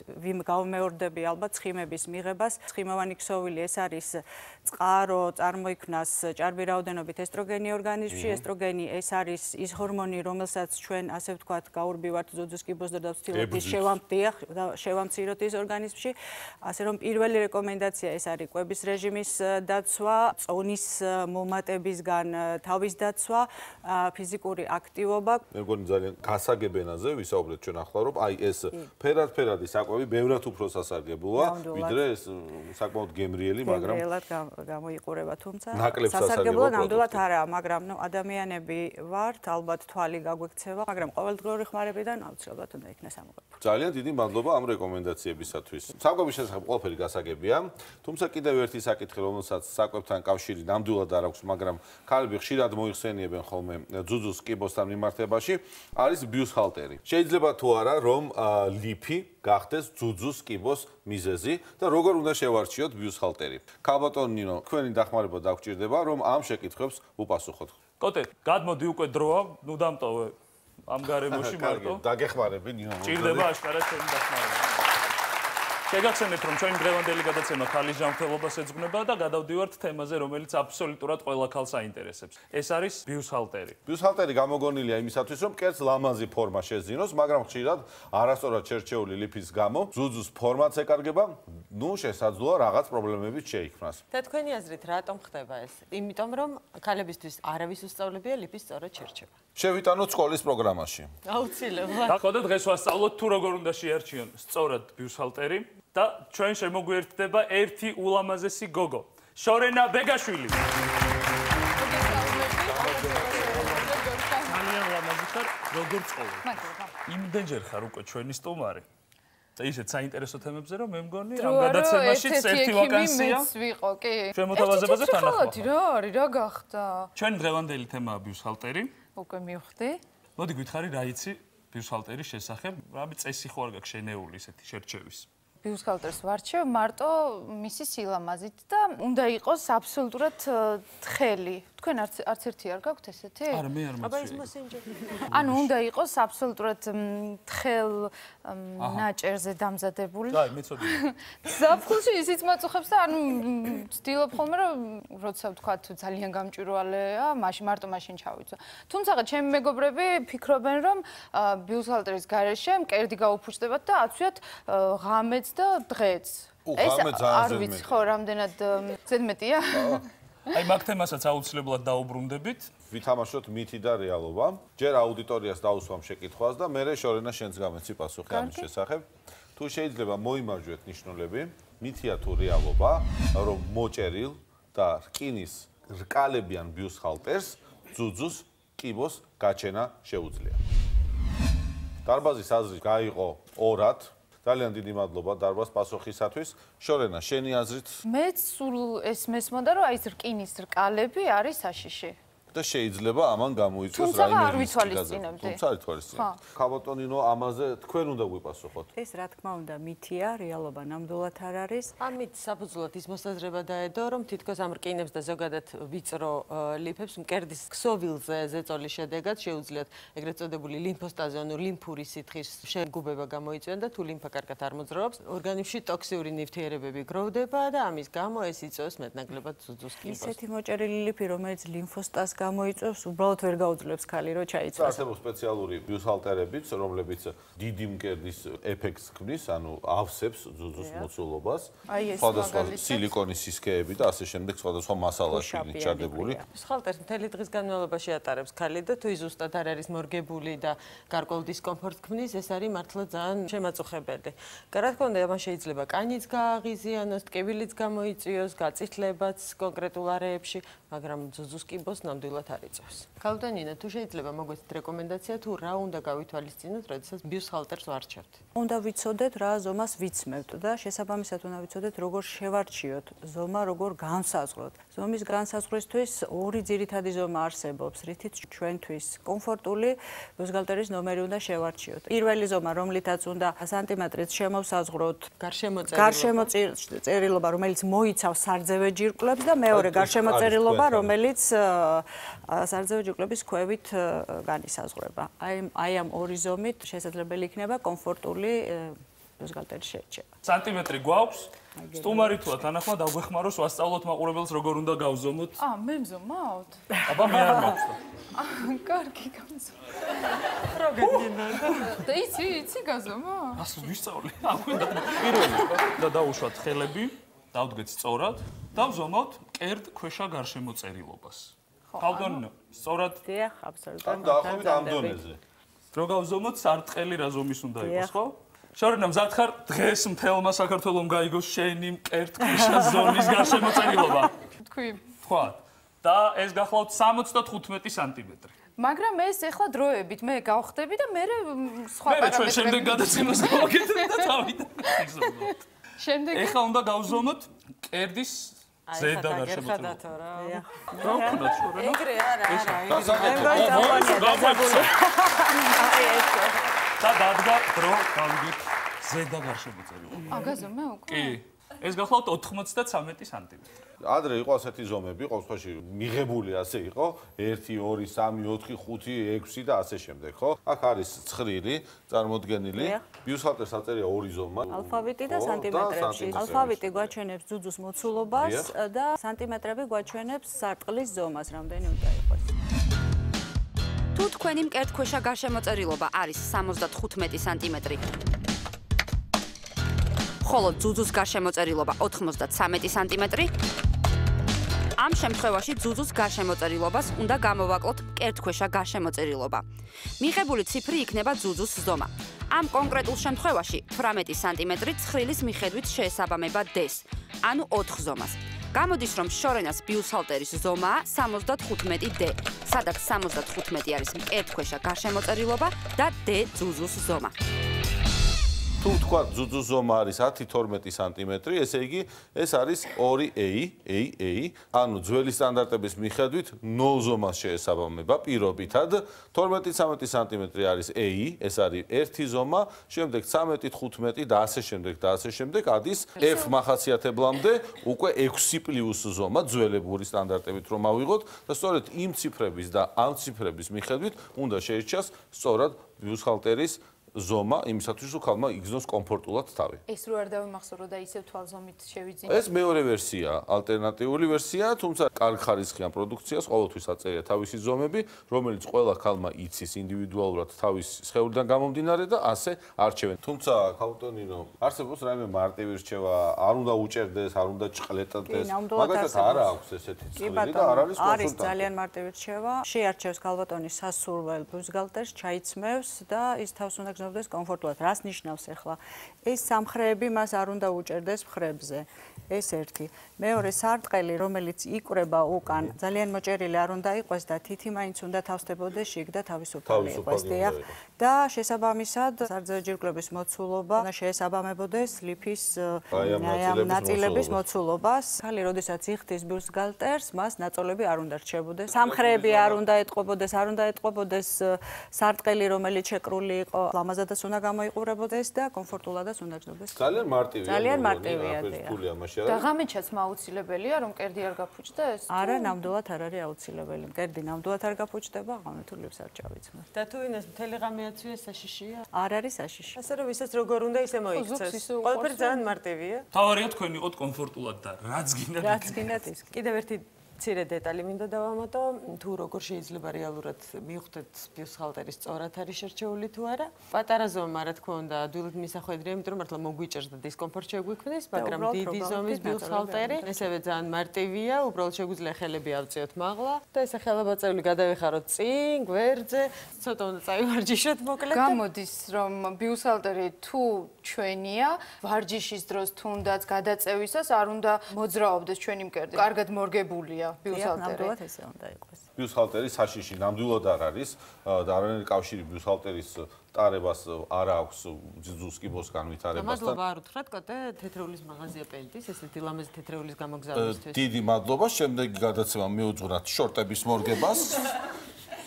გავმეორდები ალბათ ცხიმების მიღებას. ცხიმოვანი ქსოვილი ეს არის წყარო, წარმოიქმნას ჭარბი რაოდენობით ესტროგენი ორგანიზმში. ესტროგენი ეს არის ის ჰორმონი, რომელსაც ჩვენ ასე ვთქვათ, გაურბივართ ძუძუს კიბოს და ვცდილობთ ის შევამციროთ ის ორგანიზმში. ასე რომ პირველი რეკომენდაცია ეს არის კვების რეჟიმის დაცვა, წონის მომატებისგან თავის დაცვა, ფიზიკური აქტივობა. მე მგონი ძალიან გასაგებენაზე ვისაუბრეთ ჩვენ ახლა, რომ აი ეს ფერად-ფერადი საკვები ბევრად უფრო სასარგებლოა, ვიდრე ეს საკმაოდ გემრიელი, მაგრამ გამოიყურება, თუმცა სასარგებლო ნამდვილად არაა, მაგრამ ადამიანები ვართ, ალბათ თვალი გაგვექცევა. მიღწევა, მაგრამ ყოველდღიური ხმარებიდან აუცილებლად უნდა იქნას ამოღებული. ძალიან დიდი მადლობა ამ რეკომენდაციებისათვის. საკვების შესახებ ყველაფერი გასაგებია, თუმცა კიდევ ერთი საკითხი, რომელსაც საკვებთან კავშირი ნამდვილად არ აქვს, მაგრამ ქალები ხშირად მოიხსენიებენ ხოლმე ძუძუს კიბოსთან მიმართებაში, არის ბიუსჰალტერი. შეიძლება თუ არა, რომ ლიფი გახდეს ძუძუს კიბოს მიზეზი და როგორ უნდა შევარჩიოთ ბიუსჰალტერი. ქალბატონ ნინო, თქვენი დახმარება დაგჭირდება, რომ ამ შეკითხვებს უპასუხოთ. კოტე, გადმოდი უკვე დროა, ნუ დამტოვე ამ გარემოში მარტო. დაგეხმარები ნინო. ჭირდება აშკარად თქვენი დახმარება. შეგახსენებთ, რომ ჩვენი დღევანდელი გადაცემა ქალის ჯანმრთელობას ეძღვნება და გადავდივართ თემაზე, რომელიც აბსოლუტურად ყველა ქალს აინტერესებს. ეს არის ბიუსჰალტერი. ბიუსჰალტერი გამოგონილია იმისათვის, რომ კერძ ლამაზი ფორმა შეძინოს, მაგრამ ხშირად არასწორად შერჩეული ლიფის გამო ძუძუს ფორმაც ეკარგება, ნუ შესაძლოა რაღაც პრობლემებიც შეიქმნას. და თქვენი აზრით, რატომ ხდება ეს? იმიტომ რომ ქალებისთვის არავის უსწავლებია ლიფის სწორად შერჩევა. შევიტანოთ სკოლის პროგრამაში. აუცილებლად. და ხოდა დღეს ვასწავლოთ თუ როგორ უნდა შეარჩიონ სწორად ბიუსჰალტერი და ჩვენ შემოგვიერთდება ერთი ულამაზესი გოგო, შორენა ბეგაშვილი. ძალიან ლამაზი ხარ, როგორ წოვე? იმდენჯერ ხარ უკვე ჩვენი სტუმარი. და ისეთ საინტერესო თემებზე რომ მე მგონი ამ გადაცემაშიც ერთი ვაკანსია. მეც ვიყო, კი. ჩვენ მოთავაზებაზე თანახმობა. რა არის, რა გახდა? ჩვენი დღევანდელი თემაა ბიუსჰალტერი. უკვე მივხვდი. მოდი გითხარი რა იცი ბიუსჰალტერის შესახებ, რამე წესი ხო არ გაქვს შენეული ისეთი შერჩევის. ბიუსჰალტერს ვარჩევ მარტო მისი სილამაზით და უნდა იყოს აბსოლუტურად თხელი. თქვენ არც ერთი არ გაქვთ ესეთი? არა, მე არ აბა ის მოწია. მოსენჯერი. ანუ უნდა იყოს აბსოლუტურად თხელ ნაჭერზე დამზადებული. და მეცოდი. ზაფხულში ისიც მაწუხებს და ანუ ვცდილობ ხოლმე რომ როცა ვთქვათ ძალიან გამჭვირვალეა, მარტო მაშინ ჩავიცვა. თუმცა ჩემი მეგობრები ფიქრობენ რომ ბიუსჰალტერის გარეშე მკერდი გაუფუჭდებათ და აცვიათ ღამეც და დღეც. ეს არ ვიცი ხო რამდენად ზედმეტია? აი მაგ თემასაც აუცილებლად დაუბრუნდებით. ვითამაშოთ მითი და რეალობა. ჯერ აუდიტორიას დაუსვამ შეკითხვას და მე შორენა შენს გამეცი პასუხი ამის შესახებ. თუ შეიძლება მოიმარჯვეთ ნიშნულები, მითია თუ რეალობა, რომ მოჭერილ და რკინის რკალებიან ბიუსჰალტერს ძუძუს კიბოს გაჩენა შეუძლია. დარბაზის აზრი გაიყო ორად. ძალიან დიდი მადლობა დარბაზ პასუხისათვის. შორენა, შენი აზრით? მეც სულ ეს მესმოდა რომ აი ეს რკინის რკალები არის საშიში. და შეიძლება ამან გამოიწვიოს თუმცა რაიმე არ ვითვალისწინებდი. თუმცა არ ვითვალისწინებდი. ქალბატონინო, ამაზე თქვენ უნდა გვიპასუხოთ. ეს რა თქმა უნდა მითია, რეალობა ნამდვილად არ არის. ამით საფუძვლად ის მოსაზრება დაედო, რომ თითქოს ამ რკინებს და ზოგადად ვიწრო ლიფებს მკერდის ქსოვილზე ზეწოლის შედეგად შეუძლიათ ეგრეთ წოდებული ლიმფოსტაზონური ლიმფური სითხის შეგუბება გამოიწვიონ და თუ ლიმფა კარგად არ მოძრაობს, ორგანიზმში ტოქსიური ნივთიერებები გროვდება და ამის გამო ეს იწვევს მეტნაკლებად ძუძუს კიბოს. ისეთი მოჭერილი ლიფი, რომელიც ლიმფოსტაზს გამოიწვევს, უბრალოდ ვერ გაუძლებს ქალი რომ ჩაიცვას. არსებობს სპეციალური ბიუსჰალტერებიც, რომლებიც დიდი მკერდის ეფექტს ქმნის, ანუ ავსებს ძუძუს მოცულობას. სხვადასხვა სილიკონის სისქეები და ასე შემდეგ სხვადასხვა მასალაში ჩადებული. ბიუსჰალტერს მთელი დღის განმავლობაში ატარებს ქალი და თუ ის ზუსტად არ არის მორგებული და გარკვეულ დისკომფორტს ქმნის, ეს არის მართლა ძალიან შემაწუხებელი. რა თქმა უნდა, ამან შეიძლება კანიც გააღიზიანოს, ტკივილიც გამოიწვიოს, გაწითლებაც კონკრეტულ არეებში, მაგრამ ძუძუს კიბოს ნამდვილად არ იწევს. ქალბატონინო, თუ შეიძლება მოგვეცეთ რეკომენდაცია თუ რა უნდა გავითვალისწინოთ, როდესაც ბიუსჰალტერს ვარჩევთ? უნდა ვიცოდეთ რა ზომას ვიცმევთ და შესაბამისად უნდა ვიცოდეთ როგორ შევარჩიოთ ზომა, როგორ განსაზღვროთ. ზომის განსაზღვრისთვის ორი ძირითადი ზომა არსებობს, რითიც ჩვენთვის კომფორტული ბიუსჰალტერის ნომერი უნდა შევარჩიოთ. პირველი ზომა, რომლითაც უნდა სანტიმეტრით შემოვსაზღვროთ გარშემოწერილობა, რომელიც მოიცავს სარძევე ჯირკვლებს და მეორე გარშემოწერილობა, რომელიც სარძევე ჯირკვლების ქვევით განისაზღვრება. აი ამ ორი ზომით შესაძლებელი იქნება კომფორტული ბიუსჰალტერის შერჩევა. სანტიმეტრი გვაქვს? სტუმარი თუა თანახმა დაგვეხმაროს ვასწავლოთ მაყურებელს როგორ უნდა გავზომოთ. მე მზომავთ? აბა მე არ მაქვს. კარგი გამზომავ. რა გედინა? და იცი გაზომო? ასე ვისწავლე. პირველი და დაუშვათ ხელები, დავდგეთ სწორად და ვზომავთ მკერდ ქვეშა გარშემოწერილობას. ქალბატონინო, სწორად? დიახ, აბსოლუტურად. ან დაახლოებით ამ დონეზე. რო გავზომოთ სარტყელი რა ზომის უნდა იყოს, ხო? შორენა მზად ხარ დღეს მთელმა საქართველომ გაიგოს შენი მკერდ ქვეშა ზონის გარშემოწერილობა. თქვი. თქვა. და ეს გახლავთ 75 სანტიმეტრი. მაგრამ ეს ეხლა დროებით მე გავხდები და მე სხვა მე ჩვენ შემდეგ გადაცემას გავაკეთებ და წავიდე. შემდეგ ეხლა უნდა გავზომოთ კერდის ზედა გარშემოწმება. ეგრე არა. და დადგა დრო გავიდით ზედა გარშემოწმება. აგაზომე უკვე? კი. ეს გახლავთ 93 სანტიმეტრი. ადრე იყო ასეთი ზომები, ყოველ შემთხვევაში მიღებული ასე იყო 1 2 3 4 5 6 და ასე შემდეგ, ხო? აქ არის ცხრილი წარმოდგენილი. ბიუსხალტერს აწერია ორი ზომა. ალფავიტი და სანტიმეტრებში. ალფავიტი გვაჩვენებს ძუძუს მოცულობას და სანტიმეტრები გვაჩვენებს სარტყლის ზომას, რამდენი უნდა იყოს. თუ თქვენი მკერდქვეშა გარშემოწერილობა არის 75 სანტიმეტრი, ხოლო ძუძუს გარშემოწერილობა 93 სანტიმეტრი, ამ შემთხვევაში ძუძუს გარშემოწერილობას უნდა გამოვაკლოთ მკერდქვეშა გარშემოწერილობა. მიღებული ციფრი იქნება ძუძუს ზომა. ამ კონკრეტულ შემთხვევაში 18 სანტიმეტრი ცხრილის მიხედვით შეესაბამება D-ს, ანუ 4 ზომას. გამოდის, რომ შორენას ბიუსჰალტერის ზომაა 75D, სადაც 75 არის მკერდქვეშა გარშემოწერილობა და D ძუძუს ზომა. თუ თქვა ძუძუს ზომა არის 10-12 სანტიმეტრი, ესე იგი ეს არის 2A, ანუ ძველი სტანდარტების მიხედვით 0 ზომას შეესაბამება პირობითად. 12-13 სანტიმეტრი არის A, ეს არის 1 ზომა, შემდეგ 13-15 და ასე შემდეგ ადის F მახასიათებლამდე უკვე 6+ ზომა ძველებური სტანდარტებით რომ ავიღოთ და სწორედ იმ ციფრების და ამ ციფრების მიხედვით უნდა შეირჩიას სწორად ბიუსჰალტერის ზომა იმისათვის რომ ხალხმა იგრძნოს კომფორტულად თავი. ეს რო არ დავიმახსოვრო და ისევ თვალზომით შევიძინო. ეს მეორე ვერსია, ალტერნატიული ვერსია, თუმცა კარგ ხარისხიან პროდუქციას ყოველთვის აწერია თავისი ზომები, რომელიც ყველა ხალხმა იცის ინდივიდუალურად თავის სხეულიდან გამომდინარე და ასე არჩევენ. თუმცა ქალბატონინო, არსებობს რაიმე მარტივი რჩევა, არ უნდა უჭერდეს, არ უნდა ჭყლეტდეს, მაგათაც არ აქვს ესეთი ცხვირი და არ არის კონსულტანტი. არის ძალიან მარტივი რჩევა. შეარჩევს ქალბატონის სასურველ ბიუსჰალტერს, ჩაიცმევს და ის თავს უნდა გზნოდეს კომფორტულად. რას ნიშნავს ახლა? ეს სამხრეები მას არ უნდა უჭერდეს მხრებზე. ეს ერთი. მეორე სარტყელი, რომელიც იკვრება უკან, ძალიან მოჭერილი არ უნდა იყოს და თითი მაინც უნდა თავსდებოდეს შიგ და თავისუფალი იყოს. და შესაბამისად, სარძევი ჯირკვლების მოცულობა უნდა შეესაბამებოდეს ლიფის ნაწილების მოცულობას. ხალი, როდესაც იხდის ბიუსჰალტერს, მას ნაწოლები არ უნდა რჩებოდეს. სამხრეები არ უნდა ეტყობოდეს, სარტყელი, რომელიც შეკრული იყო, ლამაზადაც უნდა გამოიყურებოდეს და კომფორტულადაც უნდა გრძნოდეს. ძალიან მარტივია. ძალიან მარტივია. და ღამეჩაც აუცილებელია რომ კერდი არ გაფუჭდეს? არა, ნამდვილად არ არის აუცილებელი. კერდი ნამდვილად არ გაფუჭდება, ღამე თუ ლიფს არ ჩავიცმევ. და თუ ინეს მთელი ღამე აცვია საშიშია? არ არის საშიში. ასე რომ ვისაც როგორ უნდა ისე მოიქცეს. ყველაფერი ძალიან მარტივია. თავარია თქვენ იყოთ კომფორტულად და რაც გინდათ ის. კიდევ ერთი მცირე დეტალი მინდა დავამატო, თუ როგორ შეიძლება რეალურად მივხვდეთ ბიუსჰალტერის სწორად არის შერჩეული თუ არა. პატარა ზომა, რა თქმა უნდა, ადვილად მისახვედრია, იმიტომ რომ მართლა მოგვიჭერს და დისკომფორტ შეგვიქმნის, მაგრამ დიდი ზომის ბიუსჰალტერი ესევე ძალიან მარტივია, უბრალოდ შეგვიძლია ხელები ავწიოთ მაღლა და ესე ხელაბაწეული გადავეხაროთ წინ, გვერდზე, ცოტა უნდა წაივარჯიშოთ მოკლედ. გამოდის, რომ ბიუსჰალტერი თუ ჩვენია, ვარჯიშის დროს თუნდაც გადაწევისას არ უნდა მოძრაობდეს ჩვენი მკერდი. კარგად მორგებულია ბიუსჰალტერი. ნამდვილად ესე უნდა იყოს. ბიუსჰალტერის საშიში ნამდვილად არ არის და არანაირი კავშირი ბიუსჰალტერის ტარებას არ აქვს ძუძუს კიბოსგან ვითარებასთან. მადლობა არ უთხრათ კოტე თეთრეულის მაღაზია პელტის, ესეთი ლამაზი თეთრეულის გამოგზავნისთვის. დიდი მადლობა, შემდეგი გადაცემა მიუძღვნათ შორტების მორგებას.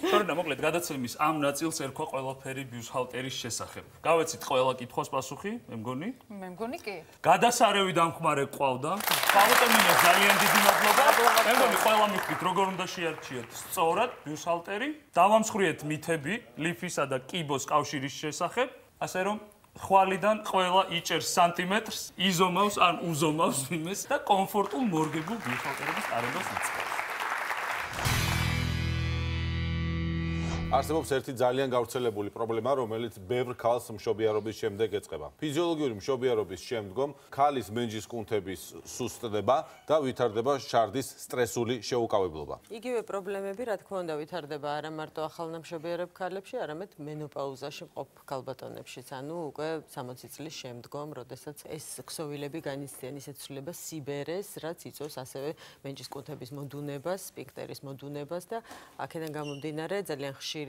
შორენა მოკლედ გადაცემის ამ ნაწილს ერქვა ყველაფერი ბიუსჰალტერის შესახებ. გავეცით ყველა კითხვის პასუხი, მე მგონი? მე მგონი კი. გადასარევი დამხმარე ყავდა. ქალბატონინო ძალიან დიდი მადლობა. მე მგონი ყველა მიხვდით როგორ უნდა შეარჩიოთ სწორად ბიუსჰალტერი. დავამსხვრიეთ მითები ლიფისა და კიბოს კავშირის შესახებ, ასე რომ ხვალიდან ყველა იჭერს სანტიმეტრს, იზომავს ან უზომავს იმეს და კომფორტულ მორგებულ ბიუსჰალტერების ტარებას იწყებს. არსებობს ერთი ძალიან გავრცელებული პრობლემა, რომელიც ბევრ ქალს მშობიარობის შემდეგ ეწყება. ფიზიოლოგიური მშობიარობის შემდგომ ქალის მენჯის კუნთების სუსტდება და ვითარდება შარდის სტრესული შეუკავებლობა. იგივე პრობლემები, რა თქმა უნდა, ვითარდება არა მარტო ახალნამშობიარებ ქალებში, არამედ მენოპაუზაში მყოფ ქალბატონებშიც, ანუ უკვე 60 წლის შემდგომ, როდესაც ეს ქსოვილები განიცდიან ისეთ ცვლილებას სიბერეს, რაც იწვევს ასევე მენჯის კუნთების მოდუნებას, სფინკტერის მოდუნებას და აქედან გამომდინარე ძალიან ხშირია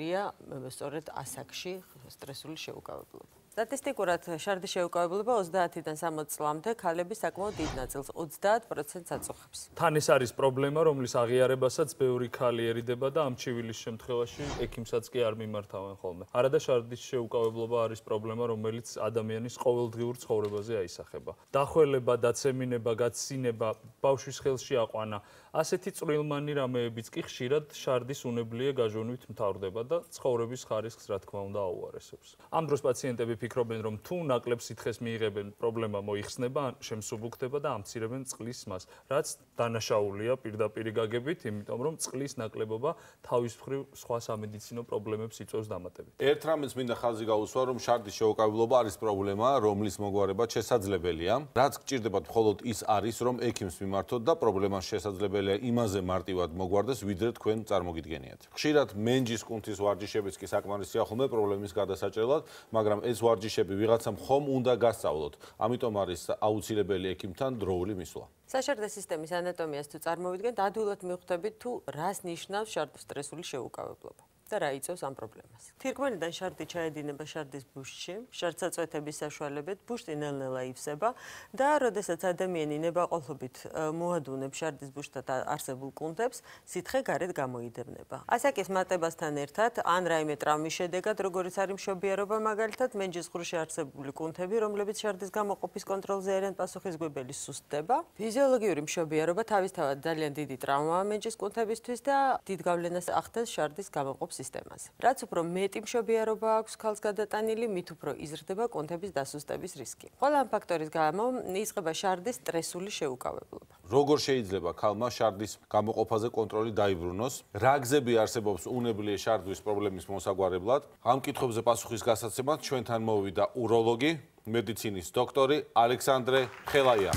სწორედ ასაკში სტრესული შეუკავებლობა. სტატისტიკურად შარდის შეუკავებლობა 30-დან 60 წლამდე ქალების საკმაოდ დიდ ნაწილს 30%-ს აწუხებს. თან ეს არის პრობლემა, რომლის აღიარებასაც ბევრი ქალი ერიდება და ამ ჩივილის შემთხვევაში ექიმსაც კი არ მიმართავენ ხოლმე. არადა შარდის შეუკავებლობა არის პრობლემა, რომელიც ადამიანის ყოველდღიურ ცხოვრებაზე აისახება. დახველება, დაცემინება, გაცინება, ბავშვის ხელში აყვანა, ასეთი წვრილმანი რამეებიც კი ხშირად შარდის უნებლიე გაჟონვით მთავრდება და ცხოვრების ხარისხს რა თქმა უნდა აუარესებს. ამ დროს პაციენტები ფიქრობენ, რომ თუ ნაკლებ სითხეს მიიღებენ, პრობლემა მოიხსნება, ან შემსუბუქდება და ამცირებენ წყლის მას, რაც დანაშაულია პირდაპირი გაგებით, იმიტომ რომ წყლის ნაკლებობა თავის მხრივ სხვა სამედიცინო პრობლემებს იწვევს დამატებით. ერთ რამეს მინდა ხაზი გაუსვა, რომ შარდის შეუკავებლობა არის პრობლემა, რომლის მოგვარება შესაძლებელია. რაც გჭირდებათ მხოლოდ ის არის, რომ ექიმს მიმართოთ და პრობლემას შესაძლებელია იმაზე მარტივად მოგვარდეს, ვიდრე თქვენ წარმოგიდგენიათ. ხშირად მენჯის კუნთის ვარჯიშებიც კი საკმარისია ხოლმე პრობლემის გადასაჭრელად, მაგრამ ეს ვარჯიშები ვიღაცამ ხომ უნდა გასწავლოთ. ამიტომ არის აუცილებელი ექიმთან დროული მისვლა. საშარდე სისტემის ანატომიას თუ წარმოვიდგენთ, ადვილად მივხვდებით თუ რას ნიშნავს შარდსტრესული შეუკავებლობა და რა იწვევს ამ პრობლემას. თირკმელიდან შარდი ჩაედინება შარდის ბუშტში, შარდსაწვეთების საშუალებით ბუშტი ნელ-ნელა ივსება და როდესაც ადამიანი ნებაყოფლობით მოადუნებს შარდის ბუშტად არსებულ კუნთებს, სითხე გარეთ გამოიდევნება. ასაკის მატებასთან ერთად ან რაიმე ტრავმის შედეგად, როგორც არის მშობიარობა, მაგალითად, მენჯის ღრუში არსებული კუნთები, რომლებიც შარდის გამოყოფის კონტროლზე არიან პასუხისმგებელი, სუსტდება. ფიზიოლოგიური მშობიარობა თავისთავად ძალიან დიდი ტრავმაა მენჯის კუნთებისთვის და დიდ გავლენას ახდენს შარდის გამოყოფ სისტემაზე. რაც უფრო მეტი მშობიარობა აქვს ქალს გადატანილი, მით უფრო იზრდება კუნთების დასუსტების რისკი. ყველა ამ ფაქტორის გამო იწყება შარდის სტრესული შეუკავებლობა. როგორ შეიძლება ქალმა შარდის გამოყოფაზე კონტროლი დაიბრუნოს? რა გზები არსებობს უნებლიე შარდვის პრობლემის მოსაგვარებლად? ამ კითხვებზე პასუხის გასაცემად ჩვენთან მოვიდა უროლოგი, მედიცინის დოქტორი ალექსანდრე ხელაია.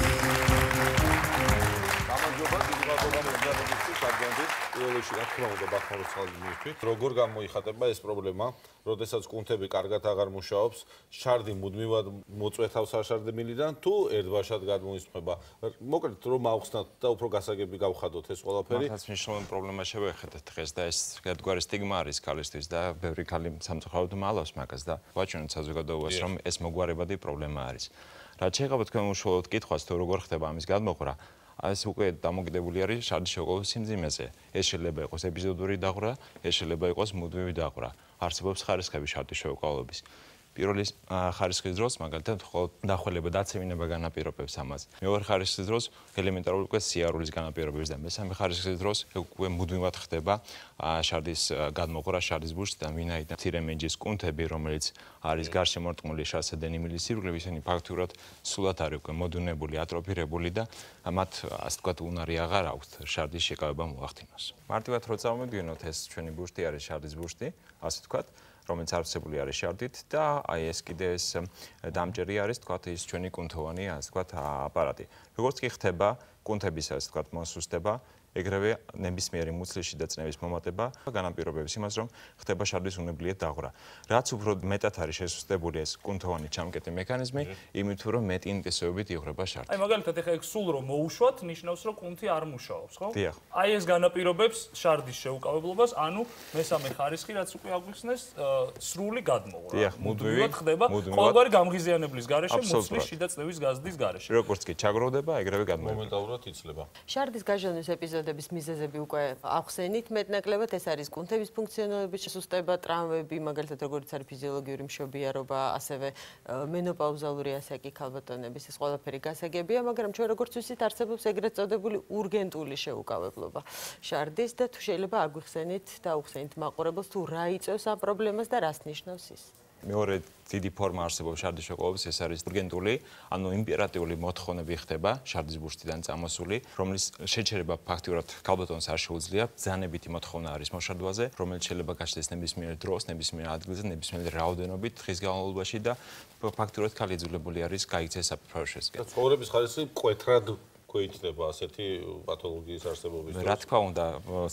პირველში რა თქმა უნდა ბახმაროს ხალხი მივხვით, როგორ გამოიხატება ეს პრობლემა, როდესაც კუნთები კარგად აღარ მუშაობს, შარდი მუდმივად მოწვეთავს საშარდებილიდან, თუ ერთბაშად გადმოისწრება. მოკლედ რომ ავხსნათ და უფრო გასაგები გავხადოთ ეს ყველაფერი. მართლაც მნიშვნელოვანი პრობლემა შევხედეთ დღეს და ეს ერთგვარი სტიგმა არის ქალისთვის და ბევრი ქალი სამწუხაროდ მალავს მაგას და ვაჩვენოთ საზოგადოებას, რომ ეს მოგვარებადი პრობლემა არის. რაც შეეხება თქვენ უშუალოდ კითხვას, თუ როგორ ხდება ამის გადმოღრა, ეს უკვე დამოკიდებული არის შარდის შეუკავებლობის სიმძიმეზე. ეს შეიძლება იყოს ეპიზოდური დაღვრა, ეს შეიძლება იყოს მუდმივი დაღვრა. არსებობს ხარისხები შარდის შეუკავებლობის. პირველი ხარისხის დროს მაგალითად მხოლოდ დახველება დაცემინება განაპირობებს ამას. მეორე ხარისხის დროს ელემენტარული უკვე სიარულის განაპირობებს და მესამე ხარისხის დროს უკვე მუდმივად ხდება შარდის გადმოღრა შარდის ბუშტიდან, ვინაიდან მცირე მენჯის კუნთები, რომელიც არის გარშემორტყმული შასადენიმილის სირგლები, ისინი ფაქტურად სულად არის უკვე მოდუნებული, ატროფირებული და მათ ასე ვთქვათ უნარი აღარ აქვთ შარდის შეკავება მოახდინოს. მარტივად რო წარმოვიდგინოთ, ეს ჩვენი ბუშტი არის შარდის ბუშტი, ასე ვთქვათ, რომელიც არსებული არის შარდით და აი ეს კიდე ეს დამჭერი არის თქვათ ის ჩვენი კუნთოვანი ასე თქვათ აპარატი. როგორც კი ხდება კუნთების ასე თქვათ მოსუსტება, ეგრევე ნებისმიერი მუცლისში და წნევის მომატება განაპირობებს იმას, რომ ხდება შარდის უნებლიე დაღვრა. რაც უფრო მეტად არის შესუსტებული ეს კუნთოვანი ჩამკეტი მექანიზმი, იმით უფრო მეტი ინტენსივობით იღვრება შარდი. აი მაგალითად ეხა ეგ სულ რომ მოუშვათ, ნიშნავს რომ კუნთი არ მუშაობს, ხო? დიახ. აი ეს განაპირობებს შარდის შეუკავებლობას, ანუ მესამე ხარისხი, რაც უკვე აგვიხსნეს, სრული გადმოღრა. დიახ, მუდმივად ხდება ყოველგვარი გამღიზიანებლის გარეშე, მუცლის შიდა წნევის გაზრდის გარეშე. როგორც კი ჩაგროვდება, ეგრევე გადმოიღება. მომენტალურად იცლება. შარდის გაჟონვის ეპიზოდების მიზეზები უკვე ახსენით მეტნაკლებად, ეს არის კუნთების ფუნქციონალობის შესუსტება, ტრავმები, მაგალითად როგორც არის ფიზიოლოგიური მშობიარობა, ასევე მენოპაუზალური ასაკი ქალბატონების, ეს ყველაფერი გასაგებია, მაგრამ ჩვენ როგორც ვიცით, არსებობს ეგრეთ წოდებული ურგენტული შეუკავებლობა შარდის და თუ შეიძლება აგვიხსენით და უხსენით მაყურებელს თუ რა იწვევს ამ პრობლემას და რას ნიშნავს ის. მეორე დიდი ფორმა არსებობს შარდის შოკოლადის, ეს არის urgentული, ანუ იმპერატიული მოთხოვნები ხდება შარდის ბურთიდან წამოსული, რომლის შეჩერება ფაქტიურად ქალბატონს არ შეუძლია. ბრძანებითი მოთხოვნა არის მოშარდვაზე, რომელიც შეიძლება გაჩნდეს ნებისმიერ დროს, ნებისმიერ ადგილზე, ნებისმიერ რაოდენობით დღის განმავლობაში და ფაქტიურად ქალი იძულებული არის გაიქცეს საფრთხეში. ცხოვრების ხარისხი მკვეთრად გვეითდება ასეთი პათოლოგიის არსებობის დროს. რა თქმა უნდა,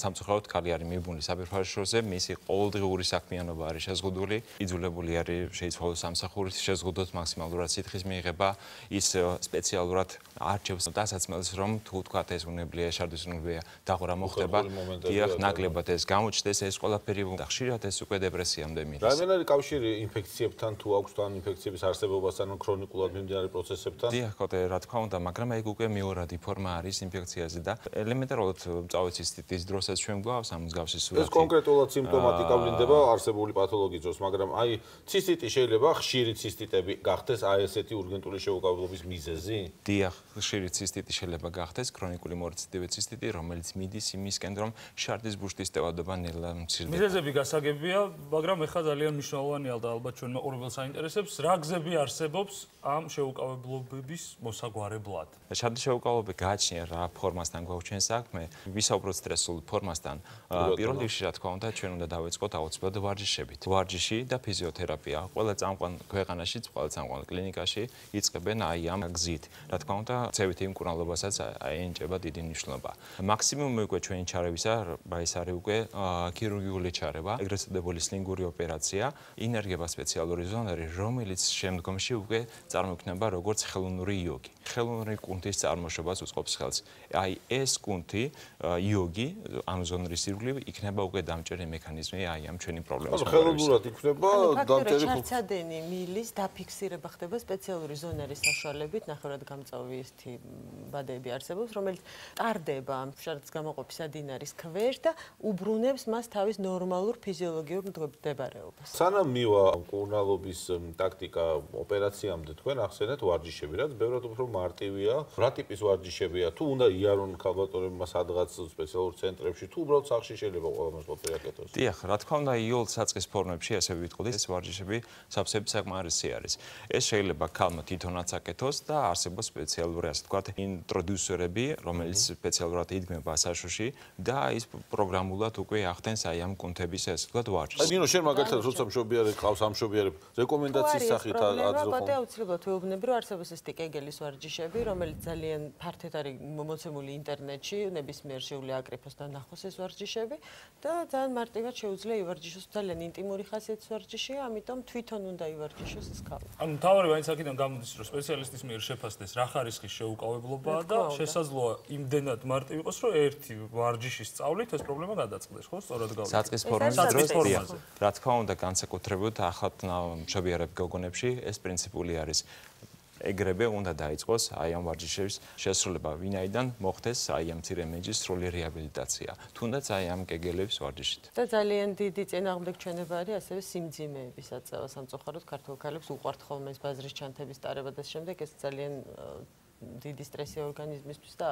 სამწუხაროდ ქალი არის მიბმული საფრთხეში, მისი ყოველდღიური საქმიანობა არის შეზღუდული, იძულებული არის შეიცვალოს სამსახურით, შეზღუდოთ მაქსიმალურად სითხის მიღება, ის სპეციალურად არჩევს დასაცმელს, რომ თუ თქვათ ეს უნებლიე, შარდის უნებლიე დაღვრა მოხდება, დიახ, ნაკლებად ეს გამოჩნდეს, ეს ყველაფერი და ხშირად ეს უკვე დეპრესიამდე მიდის. Რაიმე არის კავშირი ინფექციებთან, თუ აქვს თან ინფექციების არსებობასთან, ქრონიკულად მიმდინარე პროცესებთან? დიახ, რა თქმა უნდა, მაგრამ ეგ უკვე მეორადი ფორმა არის ინფექციაზე და ელემენტარულად წავეც ცისტიტის დროსაც ჩვენ გვაქვს ამ მსგავსი სურათი. ეს კონკრეტულად სიმპტომატიკა ვლინდება არსებული პათოლოგიის დროს, მაგრამ აი ცისტიტი შეიძლება ხშირი ცისტიტები გახდეს აი ესეთი urgentული შეუკავებლობის მიზეზი? დიახ, ხშირი ცისტიტი შეიძლება გახდეს ქრონიკული მორციდივე ცისტიტი, რომელიც მიდის იმისკენ, რომ შარდის ბურთის ტევადობა ნელა მცირდება. მიზეზები გასაგებია, მაგრამ ეხლა ძალიან მნიშვნელოვანია და ალბათ ჩვენ მაყურებელს აინტერესებს, რა გზები არსებობს ამ შეუკავებლობების მოსაგვარებლად. შარდის შეუკავებლობა გააჩნია რა ფორმასთან გვაქვს ჩვენ საქმე, ვისაუბროთ სტრესულ ფორმასთან. პირველ რიგში რა თქმა უნდა, ჩვენ უნდა დავიწყოთ აუცილებლად ვარჯიშებით. ვარჯიში და ფიზიოთერაპია. ყველა წამყვან ქვეყანაშიც, ყველა წამყვან კლინიკაში იწყებენ აი ამ გზით. რა თქმა უნდა, ცევითი მკურნალობასაც აენიჭება დიდი მნიშვნელობა. მაქსიმუმი უკვე ჩვენი ჩარევისა, ეს არის უკვე ქირურგიული ჩარევა, ეგრეთ წოდებული სლინგური ოპერაცია, ინერგება სპეციალური ზონარი, რომელიც შემდგომში უკვე წარმოიქმნება როგორც ხელოვნური იოგი. ხელოვნური კუნთის წარმოშობას უწყობს ხელს. აი ეს კუნთი, იოგი, ანუ ზონრის ირგვლივ იქნება უკვე დამჭერი მექანიზმი აი ამ ჩვენი პრობლემის მოგვარების. ხელოვნურად იქნება დამჭერი ჩარცადენი მილის დაფიქსირება ხდება სპეციალური ზონარის საშუალებით, ნახევრად გამწვავი ესეთი ბადეები არსებობს, რომელიც ტარდება შარდის გამოყოფის ადინარის ქვეშ და უბრუნებს მას თავის ნორმალურ ფიზიოლოგიურ მდგომარეობას. სანამ მივა მკურნალობის ტაქტიკა ოპერაციამდე თქვენ ახსენეთ ვარჯიშები, რაც ბევრად უფრო მარტივია. რა ტიპის ვარჯიშებია? თუ უნდა იარონ ქალბატონებმა სადღაც სპეციალურ ცენტრებში, თუ უბრალოდ სახლში შეიძლება ყველას ოპერაციაკეთოს? დიახ, რა თქმა უნდა, იოლ საწყის ფორმებში ასე ვიტყოდი, ეს ვარჯიშები სავსებით საკმარისი არის. ეს შეიძლება ქალმა თვითონაც აკეთოს და არსებობს სპეციალური, ასე ვთქვათ, ინტროდიუსერები, რომელიც სპეციალურად იდგმება საშუში და ის პროგრამულად უკვე ახდენს აი ამ კუნთების, ასე ვთქვათ, ვარჯიშს. აი ნინო, შენ მაგალითად როცა მშობიარე ყავს ამ მშობიარებ, რეკომენდაციის სახით აძლევ ხომ? აუცილებლად ვეუბნები, რომ არსებობს ეს კეგელის ვარჯიშები, რომელიც ძალიან ფართედ არის მოცემული ინტერნეტში, ნებისმიერ შეუძლია აკრიფოს და ნახოს ეს ვარჯიშები და ძალიან მარტივად შეუძლია ივარჯიშოს, ძალიან ინტიმური ხასიათის ვარჯიშია, ამიტომ თვითონ უნდა ივარჯიშოს ეს ქალი. ანუ მთავარი მაინც აქედან გამოდის, რომ სპეციალისტის მიერ შეფასდეს რა ხარისხის შეუკავებლობაა და შესაძლოა იმდენად მარტივი იყოს, რომ ერთი ვარჯიშის სწავლით ეს პრობლემა გადაწყდეს, ხო? სწორად გავიგე. საწყის ფორმის დროს, რა თქმა უნდა, განსაკუთრებით ახალ მშობიარებ გოგონებში ეს პრინციპული არის. ეგრევე უნდა დაიწყოს აი ამ ვარჯიშების შესრულება, ვინაიდან მოხდეს აი ამ მცირე მეჯის სრული რეაბილიტაცია, თუნდაც აი ამ კეგელების ვარჯიშით. და ძალიან დიდი წინააღმდეგჩვენება არის ასევე სიმძიმეების აწევა სამწუხაროდ ქართულ ქალებს უყვართ ხოლმე ეს ბაზრის ჩანთების ტარება და შემდეგ ეს ძალიან დიდი სტრესი ორგანიზმისთვის და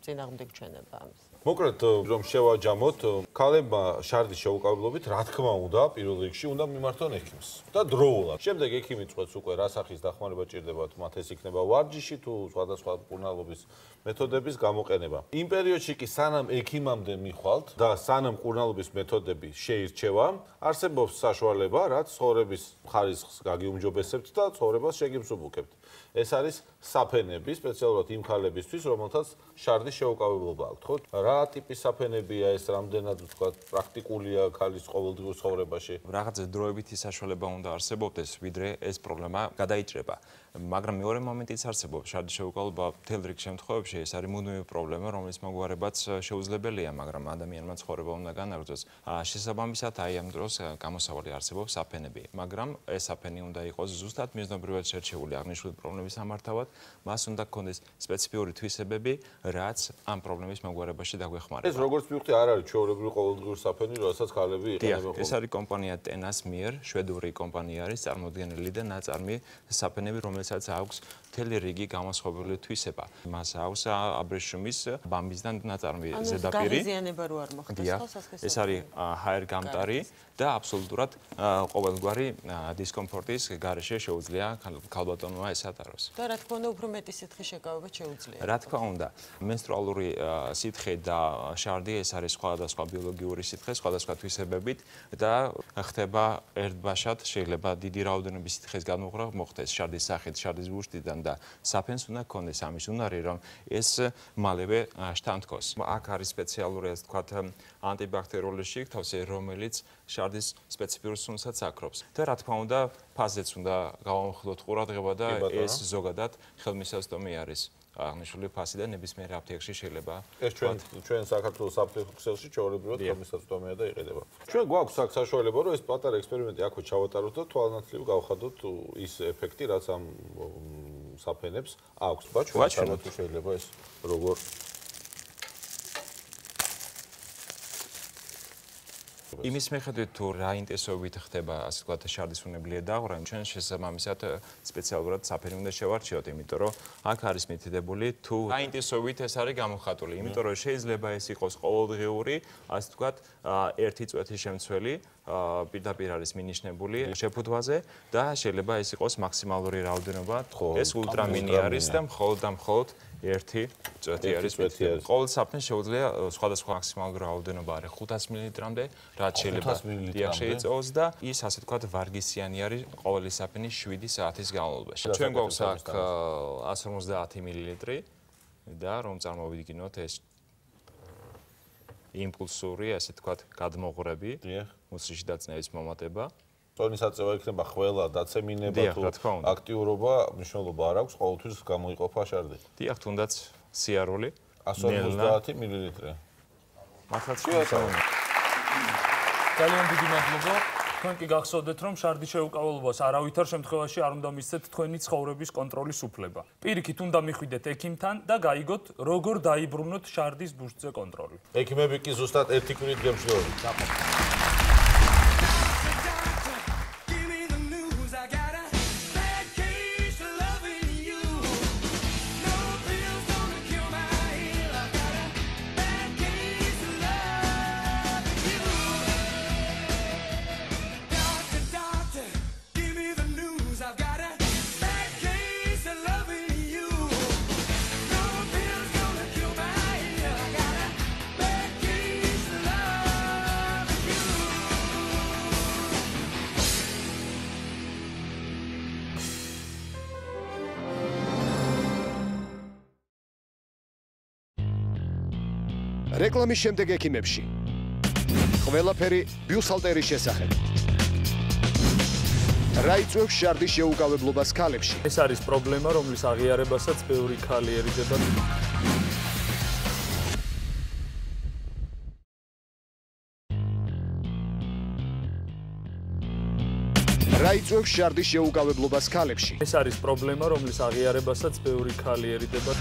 წინააღმდეგჩვენება ამის. მოკლედ რომ შევაჯამოთ, ქალებმა შარდის შეუკავებლობით, რა თქმა უნდა, პირველ რიგში უნდა მიმართონ ექიმს და დროულად. შემდეგ ექიმი წყვეტს უკვე რა სახის დახმარება ჭირდებათ, მათ ეს იქნება ვარჯიში თუ სხვადასხვა მკურნალობის მეთოდების გამოყენება. იმ პერიოდში კი სანამ ექიმამდე მიხვალთ და სანამ მკურნალობის მეთოდები შეირჩევა, არსებობს საშუალება, რაც ცხოვრების ხარისხს გაგიუმჯობესებთ და ცხოვრებას შეგიმსუბუქებთ. ეს არის საფენები, სპეციალურად იმ ქალებისთვის, რომელთაც შარდის შეუკავებლობა აქვთ, ხო? რა ტიპის საფენებია ეს, რამდენად ვთქვათ, პრაქტიკულია ქალის ყოველდღიურ ცხოვრებაში? რაღაც დროებითი საშუალება უნდა არსებობდეს, ვიდრე ეს პრობლემა გადაიჭრება. მაგრამ მეორე მომენტიც არსებობს, შარდის შეუკავებლობა მთელ რიგ შემთხვევებში ეს არის მუდმივი პრობლემა, რომელიც მოგვარებაც შეუძლებელია, მაგრამ ადამიანმა ცხოვრება უნდა განაგრძოს. შესაბამისად, აი ამ დროს გამოსავალი არსებობს საფენები, მაგრამ ეს საფენი უნდა იყოს ზუსტად მიზნობრივად შერჩეული აღნიშნული პრობლემის სამართავად, მას უნდა გქონდეს სპეციფიური თვისებები, რაც ამ პრობლემის მოგვარებაში დაგვეხმარება. ეს როგორც მივხვდი, არ არის ჩვეულებრივი ყოველდღიური საფენი, როდესაც ქალები იყენებენ. ეს არის კომპანია ტენას მიერ, შვედური კომპანია არის, წარმოადგენელი და ნაწარმი საფენები, რომელსაც აქვს მთელი რიგი გამოსხობილი თვისება. მას აქვს აბრეშუმის ბამბისგან ნაწარმი ზედაპირი. გაზიანება რო არ მოხდეს ხო სასქესო. ეს არის ჰაერგამტარი და აბსოლუტურად ყოველგვარი დისკომფორტის გარეშე შეუძლია ქალბატონმა ეს ატაროს. და რა თქმა უნდა, უფრო მეტი სითხის შეკავება შეუძლია. რა თქმა უნდა, menstrualuri სითხე და შარდი ეს არის სხვადასხვა ბიოლოგიური სითხე, სხვადასხვა თვისებებით და ხდება ერთბაშად, შეიძლება დიდი რაოდენობის სითხეს გადმოღრა მოხდეს შარდის სახით, შარდის ბუშტიდან და საფენს უნდა გქონდეს ამის უნარი, რომ ეს მალევე შთანთქოს. აქ არის სპეციალური, ასე ვთქვათ, ანტიბაქტერიული შიგთავსი, რომელიც შარდის სპეციფიურ სუნსაც აკრობს. და რა თქმა უნდა, ფაზეც უნდა გავამხილოთ ყურადღება და ეს ზოგადად ხელმისაწვდომი არის. აღნიშნული ფასი და ნებისმიერ აფთიაქში შეიძლება. ეს ჩვენ საქართველოს აფთიაქ ქსელში ჩვეულებრივად ხელმისაწვდომია და იყიდება. ჩვენ გვაქვს აქ საშუალება, რომ ეს პატარა ექსპერიმენტი აქვე ჩავატაროთ და თვალნათლივ გავხადოთ ის ეფექტი, რაც ამ საფენებს აქვს. ჩვენ შეიძლება ეს როგორ იმის მიხედვით თუ რა ინტენსივობით ხდება, ასე ვთქვათ, შარდის უნებლიე დაღვრა, ჩვენ შესაბამისად სპეციალურად საფენი უნდა შევარჩიოთ, იმიტომ რომ აქ არის მითითებული თუ რა ინტენსივობით ეს არის გამოხატული, იმიტომ რომ შეიძლება ეს იყოს ყოველდღიური, ასე ვთქვათ, ერთი წვეთის შემცველი პირდაპირ არის მინიშნებული შეფუთვაზე და შეიძლება ეს იყოს მაქსიმალური რაოდენობა, ეს ულტრამინი არის და მხოლოდ ერთი წვეთი არის. ყოველ საფენს შეუძლია სხვადასხვა მაქსიმალური რაოდენობა არის 500 მილilitrამდე, რაც შეიძლება შეიწოვოს და ის ასე ვთქვათ ვარგისიანი არის ყოველი საფენის 7 საათის განმავლობაში. ჩვენ გვაქვს აქ 150 მილილიტრი და რომ წარმოვიდგინოთ ეს იმპულსური, ასე ვთქვათ, გადმოღრები, მუცლში დაწნევის მომატება. ტონის აწევა იქნება ყველა დაცემინება თუ აქტიურობა, მნიშვნელობა არ აქვს, ყოველთვის გამოიყოფა შარდი. დიახ, თუნდაც სიარული 150 მილილიტრი. მართლაც ძალიან დიდი მადლობა. თქვენ კი გახსოვდეთ, რომ შარდის შეუკავებლობას არავითარ შემთხვევაში არ უნდა მისცეთ თქვენი ცხოვრების კონტროლის უფლება. პირიქით უნდა მიხვიდეთ ექიმთან და გაიგოთ, როგორ დაიბრუნოთ შარდის ბუშტზე კონტროლი. ექიმები კი ზუსტად ერთი კვირით გემშვიდობებით. რეკლამის შემდეგ ექიმებში. ყველაფერი ბიუსალტერის შესახებ. რა იწვევს შარდის შეუკავებლობას ქალებში? ეს არის პრობლემა, რომლის აღიარებასაც ბევრი ქალი ერიდება. რა იწვევს შარდის შეუკავებლობას ქალებში? ეს არის პრობლემა, რომლის აღიარებასაც ბევრი ქალი ერიდება.